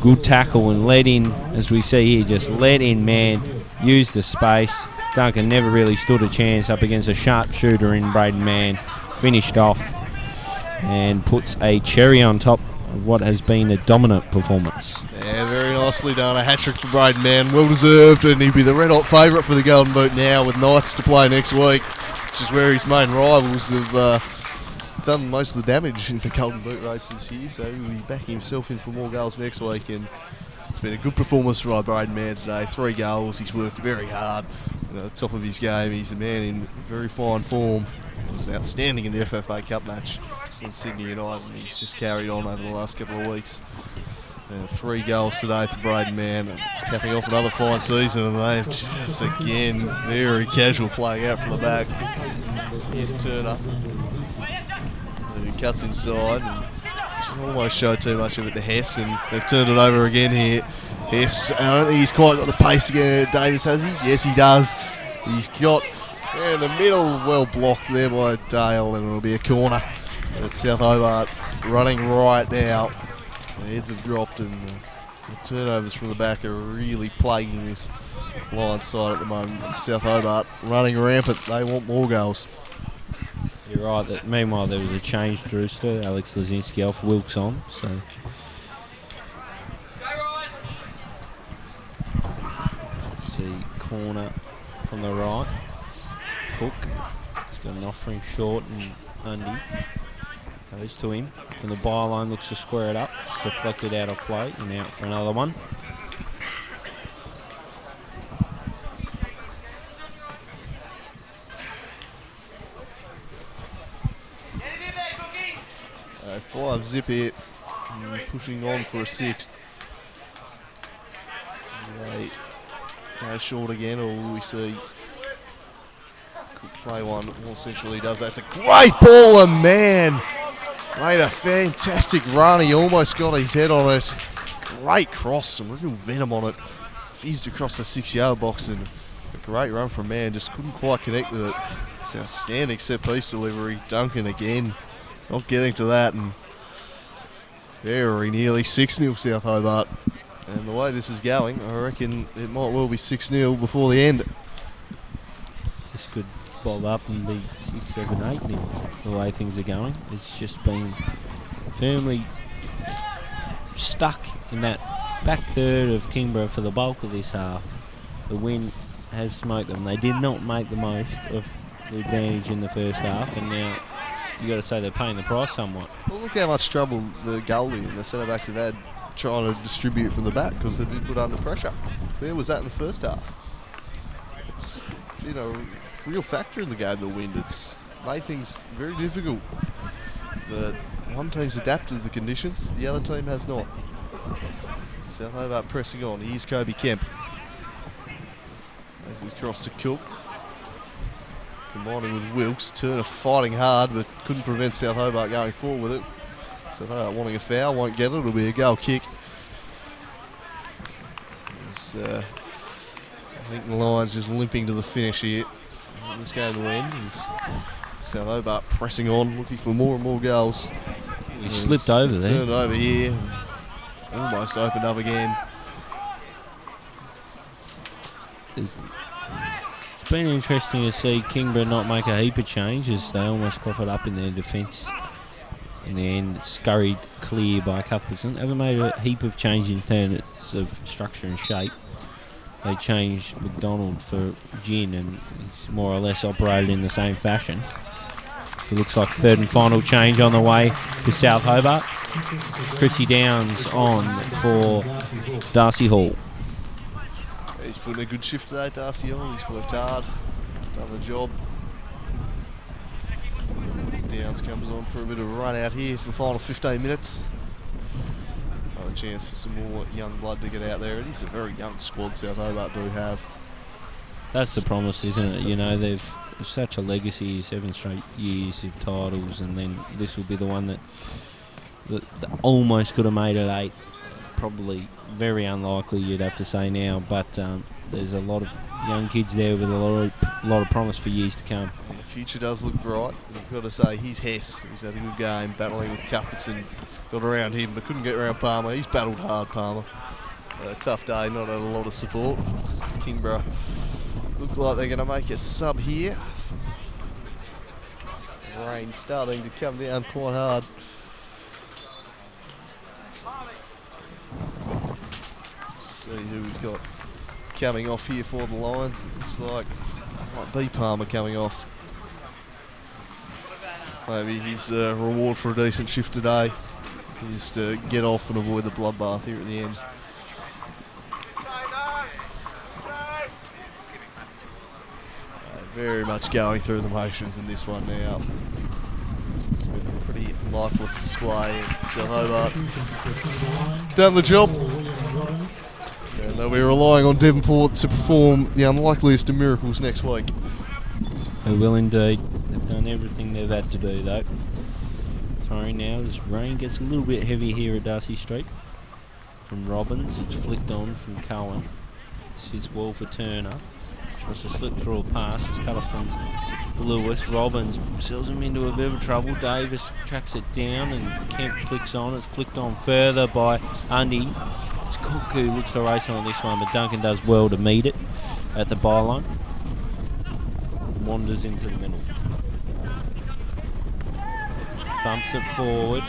Good tackle and let in, as we see here, just let in Mann. Use the space. Duncan never really stood a chance up against a sharp shooter in Braden Mann. Finished off and puts a cherry on top of what has been a dominant performance. Yeah, very nicely done. A hat-trick for Braden Mann. Well deserved, and he'll be the red-hot favourite for the Golden Boot now with Knights to play next week, which is where his main rivals have done most of the damage in the Golden Boot race this year. So he'll be backing himself in for more goals next week, and it's been a good performance by Braden Mann today. 3 goals. He's worked very hard. At the top of his game, he's a man in very fine form. He was outstanding in the FFA Cup match in Sydney United, and he's just carried on over the last couple of weeks. 3 goals today for Braden Mann, capping off another fine season, and they've just again very casual playing out from the back. Here's Turner, who cuts inside and almost showed too much of it to Hess, and they've turned it over again here. Hess, I don't think he's quite got the pace again. Davis, has he? Yes, he does. He's got in the middle, well blocked there by Dale, and it'll be a corner. At South Hobart running right now. The heads have dropped, and the turnovers from the back are really plaguing this Lions side at the moment. South Hobart running rampant. They want more goals. You're right. That meanwhile, there was a change, Drewster. Alex Lazinski off, Wilkes on. So see corner from the right. Cook. He's got an offering short, and Undy goes to him from the byline, looks to square it up. It's deflected out of play and out for another one. Five zip here, pushing on for a 6th. They go short again, or will we see Cook play one more centrally? Does that. It's a great ball, and man made a fantastic run. He almost got his head on it. Great cross, some real venom on it. Fizzed across the 6-yard box, and a great run from Mann. Just couldn't quite connect with it. It's outstanding set-piece delivery. Duncan again, not getting to that, and very nearly 6-0 South Hobart. And the way this is going, I reckon it might well be 6-0 before the end. This could bob up and be 6, 7, 8-0 the way things are going. It's just been firmly stuck in that back third of Kingborough for the bulk of this half. The wind has smoked them. They did not make the most of the advantage in the first half, and now you got to say they're paying the price somewhat. Well, look how much trouble the goalie and the centre-backs have had trying to distribute from the back because they've been put under pressure. Where was that in the first half? It's, a real factor in the game, the wind. It's made things very difficult. But one team's adapted to the conditions, the other team has not. South Hobart pressing on. Here's Kobe Kemp. As he crossed to Cook. Combining with Wilkes. Turner fighting hard, but couldn't prevent South Hobart going forward with it. South Hobart wanting a foul, won't get it. It'll be a goal kick. I think the Lions just limping to the finish here. This game will end. South Hobart pressing on, looking for more and more goals. He slipped over there. Turned over here. Almost opened up again. It's been interesting to see Kingborough not make a heap of changes. They almost coughed it up in their defence. In the end, scurried clear by Cuthbertson. Haven't made a heap of change in terms of structure and shape. They changed McDonald for Gin, and he's more or less operated in the same fashion. So it looks like third and final change on the way to South Hobart. Chrissy Downs on for Darcy Hall. He's put in a good shift today, Darcy Hall. He's worked hard, done the job. As Downs comes on for a bit of a run out here for the final 15 minutes. Another chance for some more young blood to get out there. It is a very young squad South Hobart do have. That's the promise, isn't it? You know, they've such a legacy, 7 straight years of titles, and then this will be the one that almost could have made it 8. Probably very unlikely, you'd have to say now, but there's a lot of young kids there with a lot of promise for years to come. The future does look bright. You've got to say, he's Hess, who's had a good game, battling with Cuthbertson. Got around him, but couldn't get around Palmer. He's battled hard, Palmer. A tough day, not had a lot of support. Kingborough look like they're going to make a sub here. Rain starting to come down quite hard. See who we've got coming off here for the Lions. It looks like might be Palmer coming off. Maybe his reward for a decent shift today is to get off and avoid the bloodbath here at the end. Very much going through the motions in this one now. It's been a pretty lifeless display. South Hobart done the job. And they'll be relying on Devonport to perform the unlikeliest of miracles next week. They will indeed. They've done everything they've had to do, though. Throwing now as rain gets a little bit heavy here at Darcy Street. From Robbins, it's flicked on from Cohen. Sits well for Turner. Tries to slip through a pass. It's cut off from Lewis. Robbins sells him into a bit of trouble. Davis tracks it down and Kemp flicks on. It's flicked on further by Undy. It's Cook who looks to race on this one, but Duncan does well to meet it at the byline. Wanders into the middle. Thumps it forward.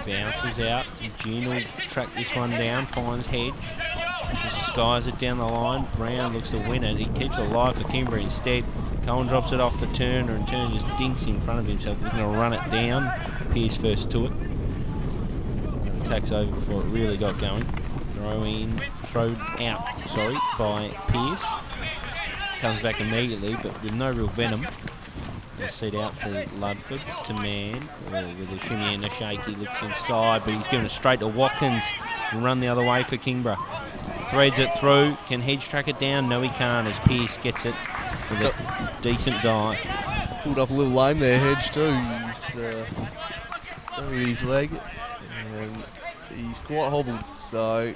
Bounces out. Gene will track this one down. Finds Hedge. Just skies it down the line. Brown looks to win it. He keeps it alive for Kingborough instead. Cohen drops it off for Turner, and Turner just dinks in front of himself. He's going to run it down. Pearce first to it. And attacks over before it really got going. Thrown out, by Pearce. Comes back immediately, but with no real venom. They'll set out for Ludford to man, or with a shimmy and a shake. He looks inside, but he's given it straight to Watkins and run the other way for Kingborough. Threads it through. Can Hedge track it down? No, he can't, as Pearce gets it with a decent dive. Pulled up a little lame there, Hedge, too. He's buried his leg, and he's quite hobbled, so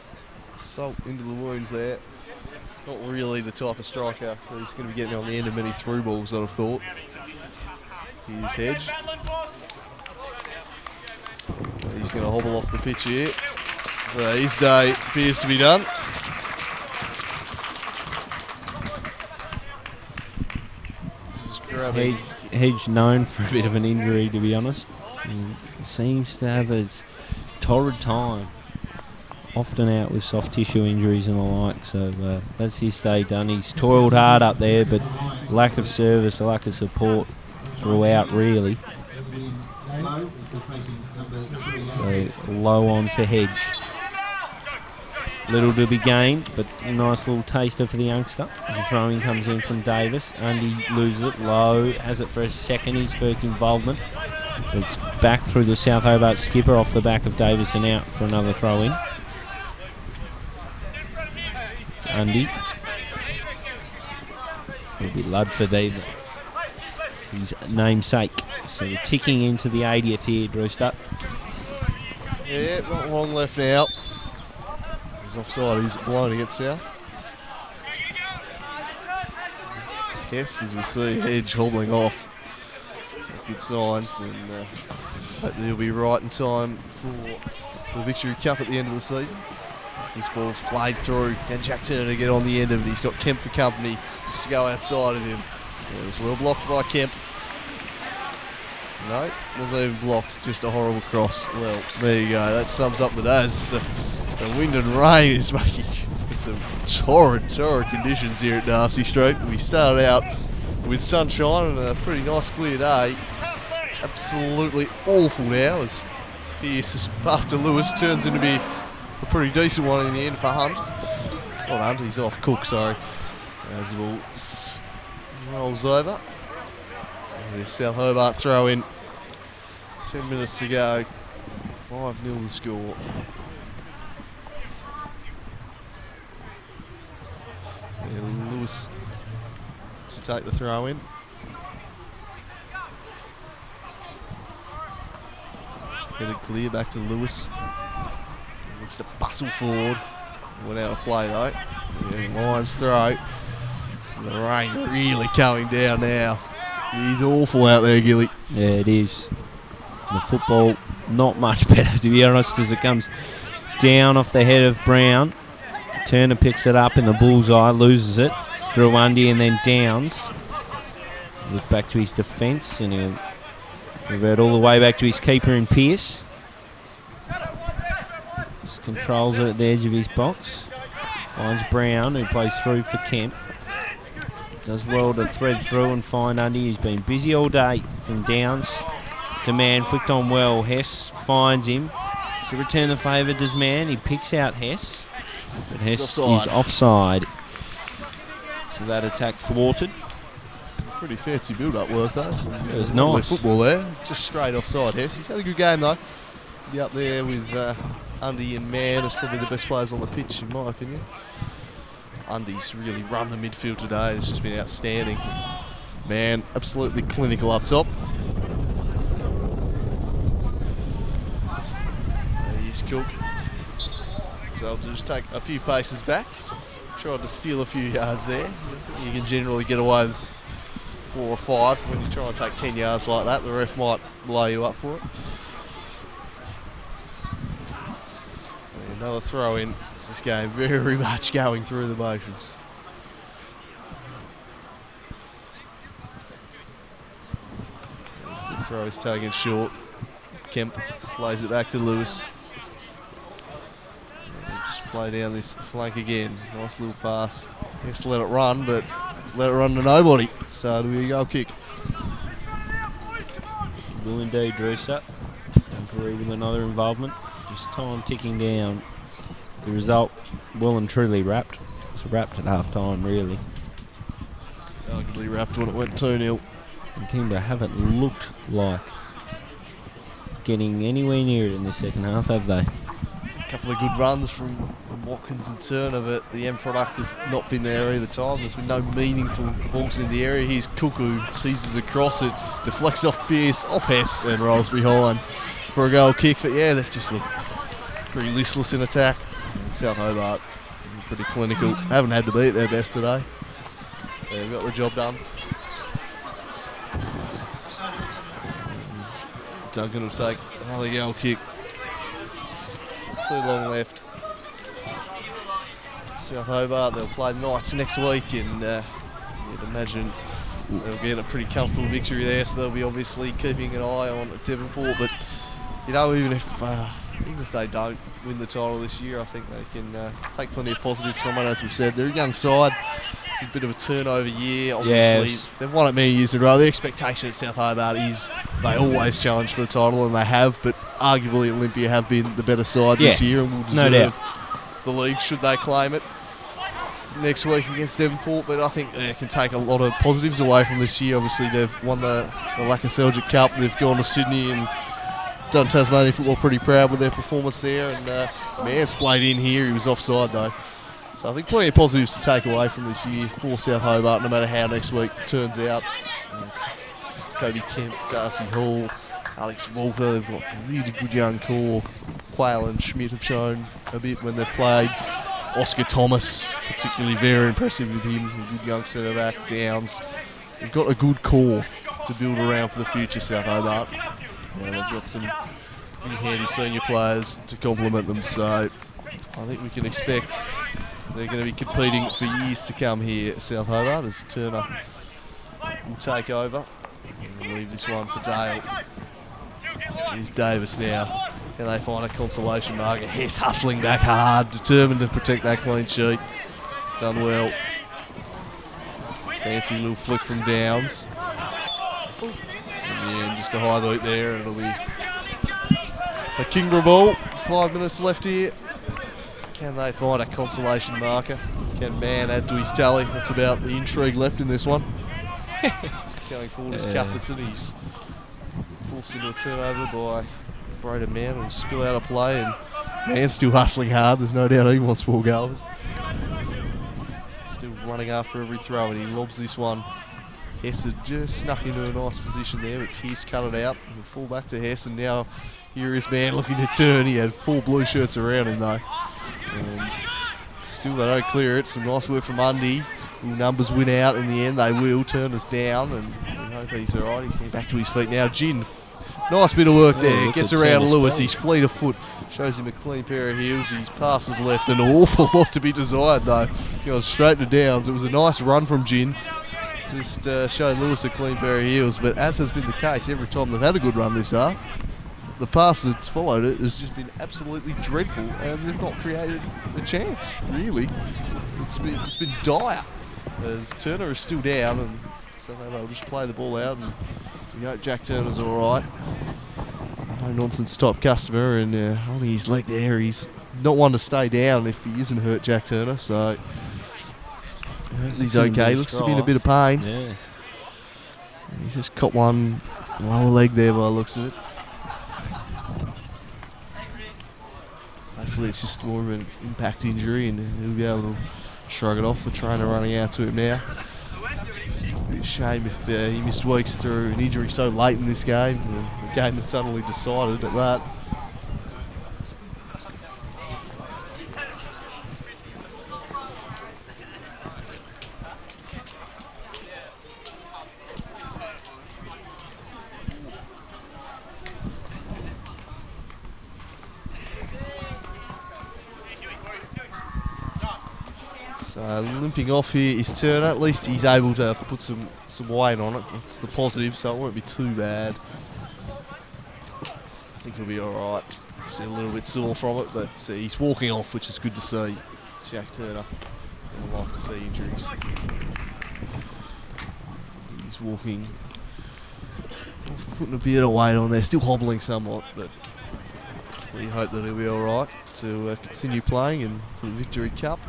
salt into the wounds there. Not really the type of striker who's going to be getting on the end of many through balls, I'd have thought. Here's Hedge. He's going to hobble off the pitch here. So his day appears to be done. Just grabbing. Hedge known for a bit of an injury, to be honest. He seems to have a torrid time. Often out with soft tissue injuries and the like, so that's his day done. He's toiled hard up there, but lack of service, lack of support throughout, really. So low on for Hedge. Little to be gained, but a nice little taster for the youngster. The throwing comes in from Davis. Undy loses it low, has it for a second, his first involvement. It's back through the South Hobart skipper off the back of Davis and out for another throw in. It's Undy. It'll be Ludford either. His namesake. So we're ticking into the 80th here, Drewster. Yeah, not long left now. He's offside, he's blown against South. Hess, as we see, Hedge hobbling off. Good signs, and hopefully he'll be right in time for the Victory Cup at the end of the season. As this ball's played through, can Jack Turner get on the end of it? He's got Kemp for company, just to go outside of him. It was well blocked by Kemp. No, wasn't even blocked, just a horrible cross. Well, there you go, that sums up the day. The wind and rain is making some torrid conditions here at Darcy Street. We started out with sunshine and a pretty nice clear day. Absolutely awful now as Pierce's pass to Lewis turns into be a pretty decent one in the end for Hunt. Not Hunt, he's off. Cook, sorry. As the ball rolls over. And South Hobart throw in. 10 minutes to go. 5-0 the score. Yeah, Lewis to take the throw in. Headed clear back to Lewis. Looks to bustle forward. Went out of play though. Yeah, Lions throw. So the rain really coming down now. It is awful out there, Gilly. Yeah, it is. The football not much better, to be honest, as it comes down off the head of Brown. Turner picks it up in the bullseye, loses it. Through Undy and then Downs. Look back to his defence and he'll revert all the way back to his keeper in Pierce. Just controls it at the edge of his box. Finds Brown, who plays through for Kemp. Does well to thread through and find Undy, who's been busy all day. From Downs to Mann, flicked on well. Hess finds him. To return the favour does Mann. He picks out Hess. But Hess is offside. So that attack thwarted. Pretty fancy build-up work though. It was nice. Football there, just straight offside. Hess, he's had a good game though. Be up there with Undy and Mann as probably the best players on the pitch in my opinion. Undy's really run the midfield today. It's just been outstanding. Mann absolutely clinical up top. Here's Cook. So I'll just take a few paces back. Just tried to steal a few yards there. You can generally get away with 4 or 5 when you try and take 10 yards like that. The ref might blow you up for it. And another throw in. This game very much going through the motions. As the throw is taken short. Kemp plays it back to Lewis. Just play down this flank again. Nice little pass. Just let it run, but let it run to nobody. So it'll be a goal kick. Will indeed, Drewster. And Peru with another involvement. Just time ticking down. The result, well and truly wrapped. It's wrapped at half time, really. Arguably wrapped when it went 2-0. And Kingborough haven't looked like getting anywhere near it in the second half, have they? A couple of good runs from Watkins and Turner, but the end product has not been there either time. There's been no meaningful balls in the area. Here's Cuckoo, teases across it, deflects off Pierce, off Hess, and rolls behind for a goal kick. But yeah, they've just looked pretty listless in attack. And South Hobart, pretty clinical. Haven't had to be at their best today. They've got the job done. Duncan will take another goal kick. Too long left. South Hobart, they'll play Knights next week, and you'd imagine they'll get a pretty comfortable victory there, so they'll be obviously keeping an eye on Devonport. But you know, even if they don't win the title this year, I think they can take plenty of positives from it. As we've said, they're a young side. It's a bit of a turnover year. Obviously, they've won it many years in a row. The expectation at South Hobart is they always challenge for the title, and they have. But arguably, Olympia have been the better side this year, and will deserve the league should they claim it. next week against Devonport, but I think they can take a lot of positives away from this year. Obviously, they've won the Lacka Seljuk Cup. They've gone to Sydney and done Tasmanian football pretty proud with their performance there. And Mance played in here. He was offside though. So I think plenty of positives to take away from this year for South Hobart, no matter how next week turns out. Kobe Kemp, Darcy Hall, Alex Walter, they've got a really good young core. Quayle and Schmidt have shown a bit when they've played. Oscar Thomas, particularly very impressive with him, a good young centre-back. Downs. They've got a good core to build around for the future, South Hobart. They've got some pretty handy senior players to complement them, so I think we can expect they're going to be competing for years to come here at South Hobart as Turner will take over. And we'll leave this one for Dale. Here's Davis now. Can they find a consolation marker? Hess hustling back hard, determined to protect that clean sheet. Done well. Fancy little flick from Downs. In the end, just a high boot there, and it'll be a Kingborough ball. 5 minutes left here. Can they find a consolation marker? Can Mann add to his tally? That's about the intrigue left in this one. Going forward is Cuthbertson. He's forced into a turnover by Braden Mann. Will spill out a play, and Mann's still hustling hard. There's no doubt he wants 4 goals. Still running after every throw, and he lobs this one. Hess had just snuck into a nice position there, but Pearce cut it out. We'll fall back to Hess, and now here is Mann looking to turn. He had 4 blue shirts around him though. And still they don't clear it. Some nice work from Undy. Will numbers win out in the end? They will. Turner's down, and we hope he's alright. He's getting back to his feet now. Gin, nice bit of work there. Gets around Lewis. He's fleet of foot. Shows him a clean pair of heels. His passes left. An awful lot to be desired though. He goes straight to Downs. It was a nice run from Gin. Just showed Lewis a clean pair of heels. But as has been the case every time they've had a good run this half, the pass that's followed it has just been absolutely dreadful, and they've not created a chance, really. It's been dire, as Turner is still down, and so they'll just play the ball out, and we hope Jack Turner's alright. No nonsense type customer, and I think his leg there, he's not one to stay down if he isn't hurt, Jack Turner, so he's okay. Looks to be in a bit of pain. Yeah. He's just caught one lower leg there by the looks of it. Hopefully it's just more of an impact injury, and he'll be able to shrug it off. The trainer running out to him now. It'd be a shame if he missed weeks through an injury so late in this game. A game that's suddenly decided at that. Limping off here is Turner. At least he's able to put some weight on it. That's the positive, so it won't be too bad. I think he'll be alright. Obviously a little bit sore from it, but he's walking off, which is good to see. Jack Turner. I like to see injuries. He's walking off, putting a bit of weight on there. Still hobbling somewhat, but we hope that he'll be alright to continue playing and for the Victory Cup.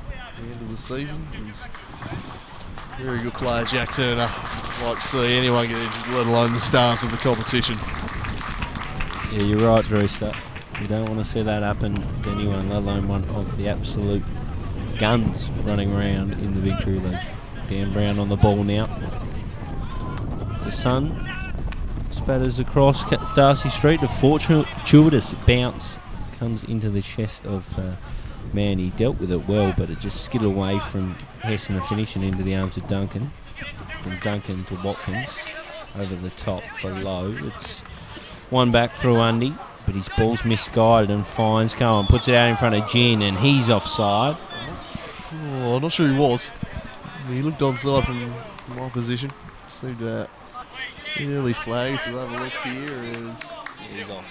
The end of the season. He's a very good player, Jack Turner. I'd like to see anyone get injured, let alone the stars of the competition. Yeah, you're right, Drewster. You don't want to see that happen to anyone, let alone one of the absolute guns running around in the Victory League. Dan Brown on the ball now. It's the sun spatters across Darcy Street. A fortuitous bounce comes into the chest of Man. He dealt with it well, but it just skidded away from Hess in the finish and into the arms of Duncan. From Duncan to Watkins over the top for Lowe. It's one back through Undy, but his ball's misguided and finds Cohen, puts it out in front of Gin, and he's offside. Oh, I'm not sure he was. He looked onside from my position. Seemed early flags. We'll have a look here. He's off.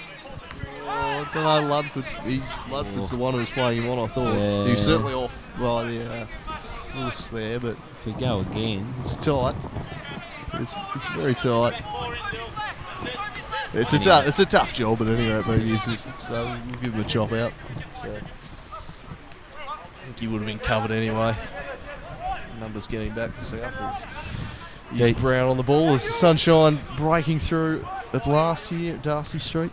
I don't know, Ludford's the one who was playing him on, I thought. Yeah. He was certainly off by the Lewis there, but If we go again, it's tight. It's very tight. It's a tough job at any rate being used, so we'll give him a chop out. I think he would have been covered anyway. numbers getting back for South. He's Brown on the ball as the sunshine breaking through at last here at Darcy Street.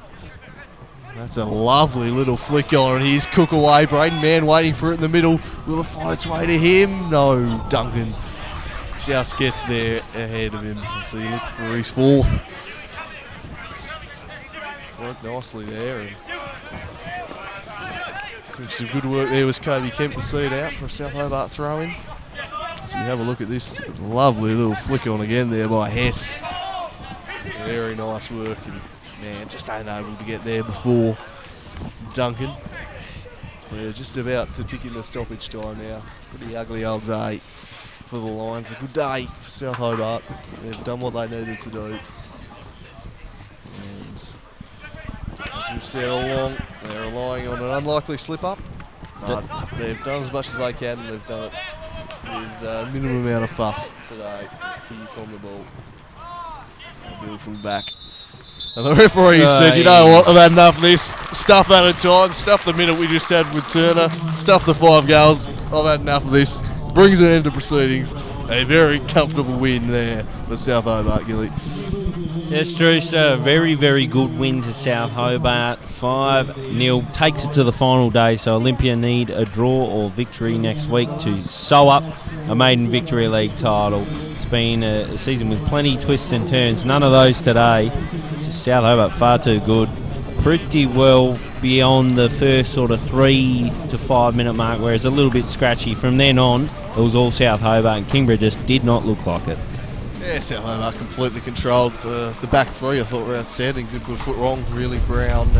That's a lovely little flick on, and here's Cook away. Braden Mann waiting for it in the middle. Will it find its way to him? No, Duncan just gets there ahead of him. So you look for his fourth. Broke nicely there. And some good work there was Kobe Kemp to see it out for a South Hobart throw-in. So we have a look at this lovely little flick on again there by Hess. Very nice work, and man, just ain't able to get there before Duncan. We're just about to tick into stoppage time now. Pretty ugly old day for the Lions. A good day for South Hobart. They've done what they needed to do. And as we've said all along, they're relying on an unlikely slip-up. But they've done as much as they can, and they've done it with a minimum amount of fuss today. Pearce on the ball. Beautiful back. And the referee said, you know what, I've had enough of this. Stuff out of time. Stuff the minute we just had with Turner. Stuff the 5 goals. I've had enough of this. Brings an end to proceedings. A very comfortable win there for South Hobart, Gilly. Yes, Drews, a very, very good win to South Hobart. 5-0 takes it to the final day, so Olympia need a draw or victory next week to sew up a maiden Victory League title. It's been a season with plenty of twists and turns. None of those today. Just South Hobart far too good. Pretty well beyond the first sort of 3 to 5 minute mark, where it's a little bit scratchy. From then on, it was all South Hobart, and Kingborough just did not look like it. Yeah, South Hobart completely controlled the back three. I thought were outstanding. Didn't put a foot wrong, really. Brown,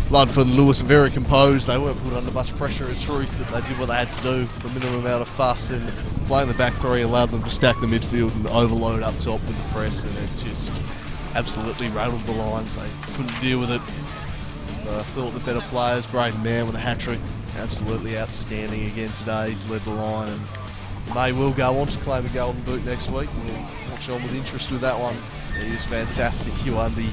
Ludford and Lewis are very composed. They weren't put under much pressure in truth, but they did what they had to do. The minimum amount of fuss, and playing the back three allowed them to stack the midfield and overload up top with the press, and it just absolutely rattled the Lions. They couldn't deal with it. I thought the better players, Braden Mann with a hat-trick, absolutely outstanding again today. He's led the line and may well go on to claim a golden boot next week. We'll watch on with interest with that one. He was fantastic. Hundi,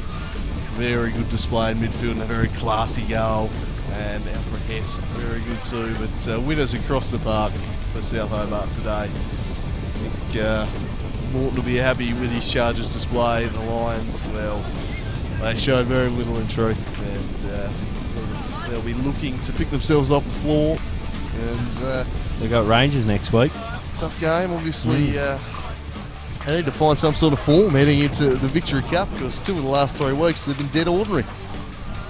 very good display in midfield and a very classy goal. And Alfred Hess, very good too. But winners across the park for South Hobart today. I think Morton will be happy with his Chargers display. The Lions, well, they showed very little in truth, and they'll be looking to pick themselves off the floor. And They've got Rangers next week. Tough game, obviously. They need to find some sort of form heading into the Victory Cup, because 2 of the last 3 weeks they've been dead ordinary.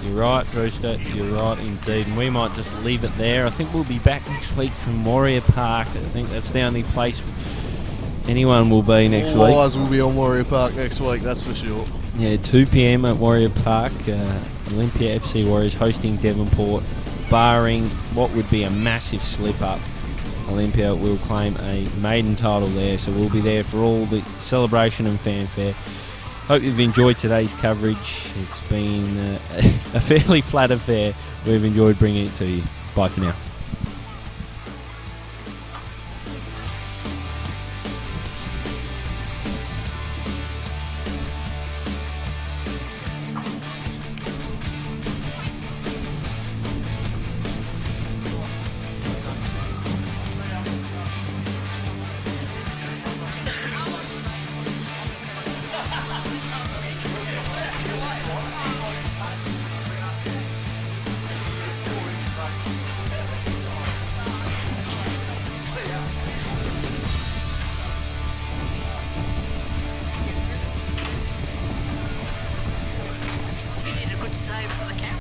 You're right, Drewster. You're right indeed. And we might just leave it there. I think we'll be back next week from Warrior Park. I think that's the only place anyone will be next week. All eyes will be on Warrior Park next week, that's for sure. Yeah, 2 p.m. at Warrior Park. Olympia FC Warriors hosting Devonport. Barring what would be a massive slip-up, Olympia will claim a maiden title there, so we'll be there for all the celebration and fanfare. Hope you've enjoyed today's coverage. It's been a fairly flat affair. We've enjoyed bringing it to you. Bye for now.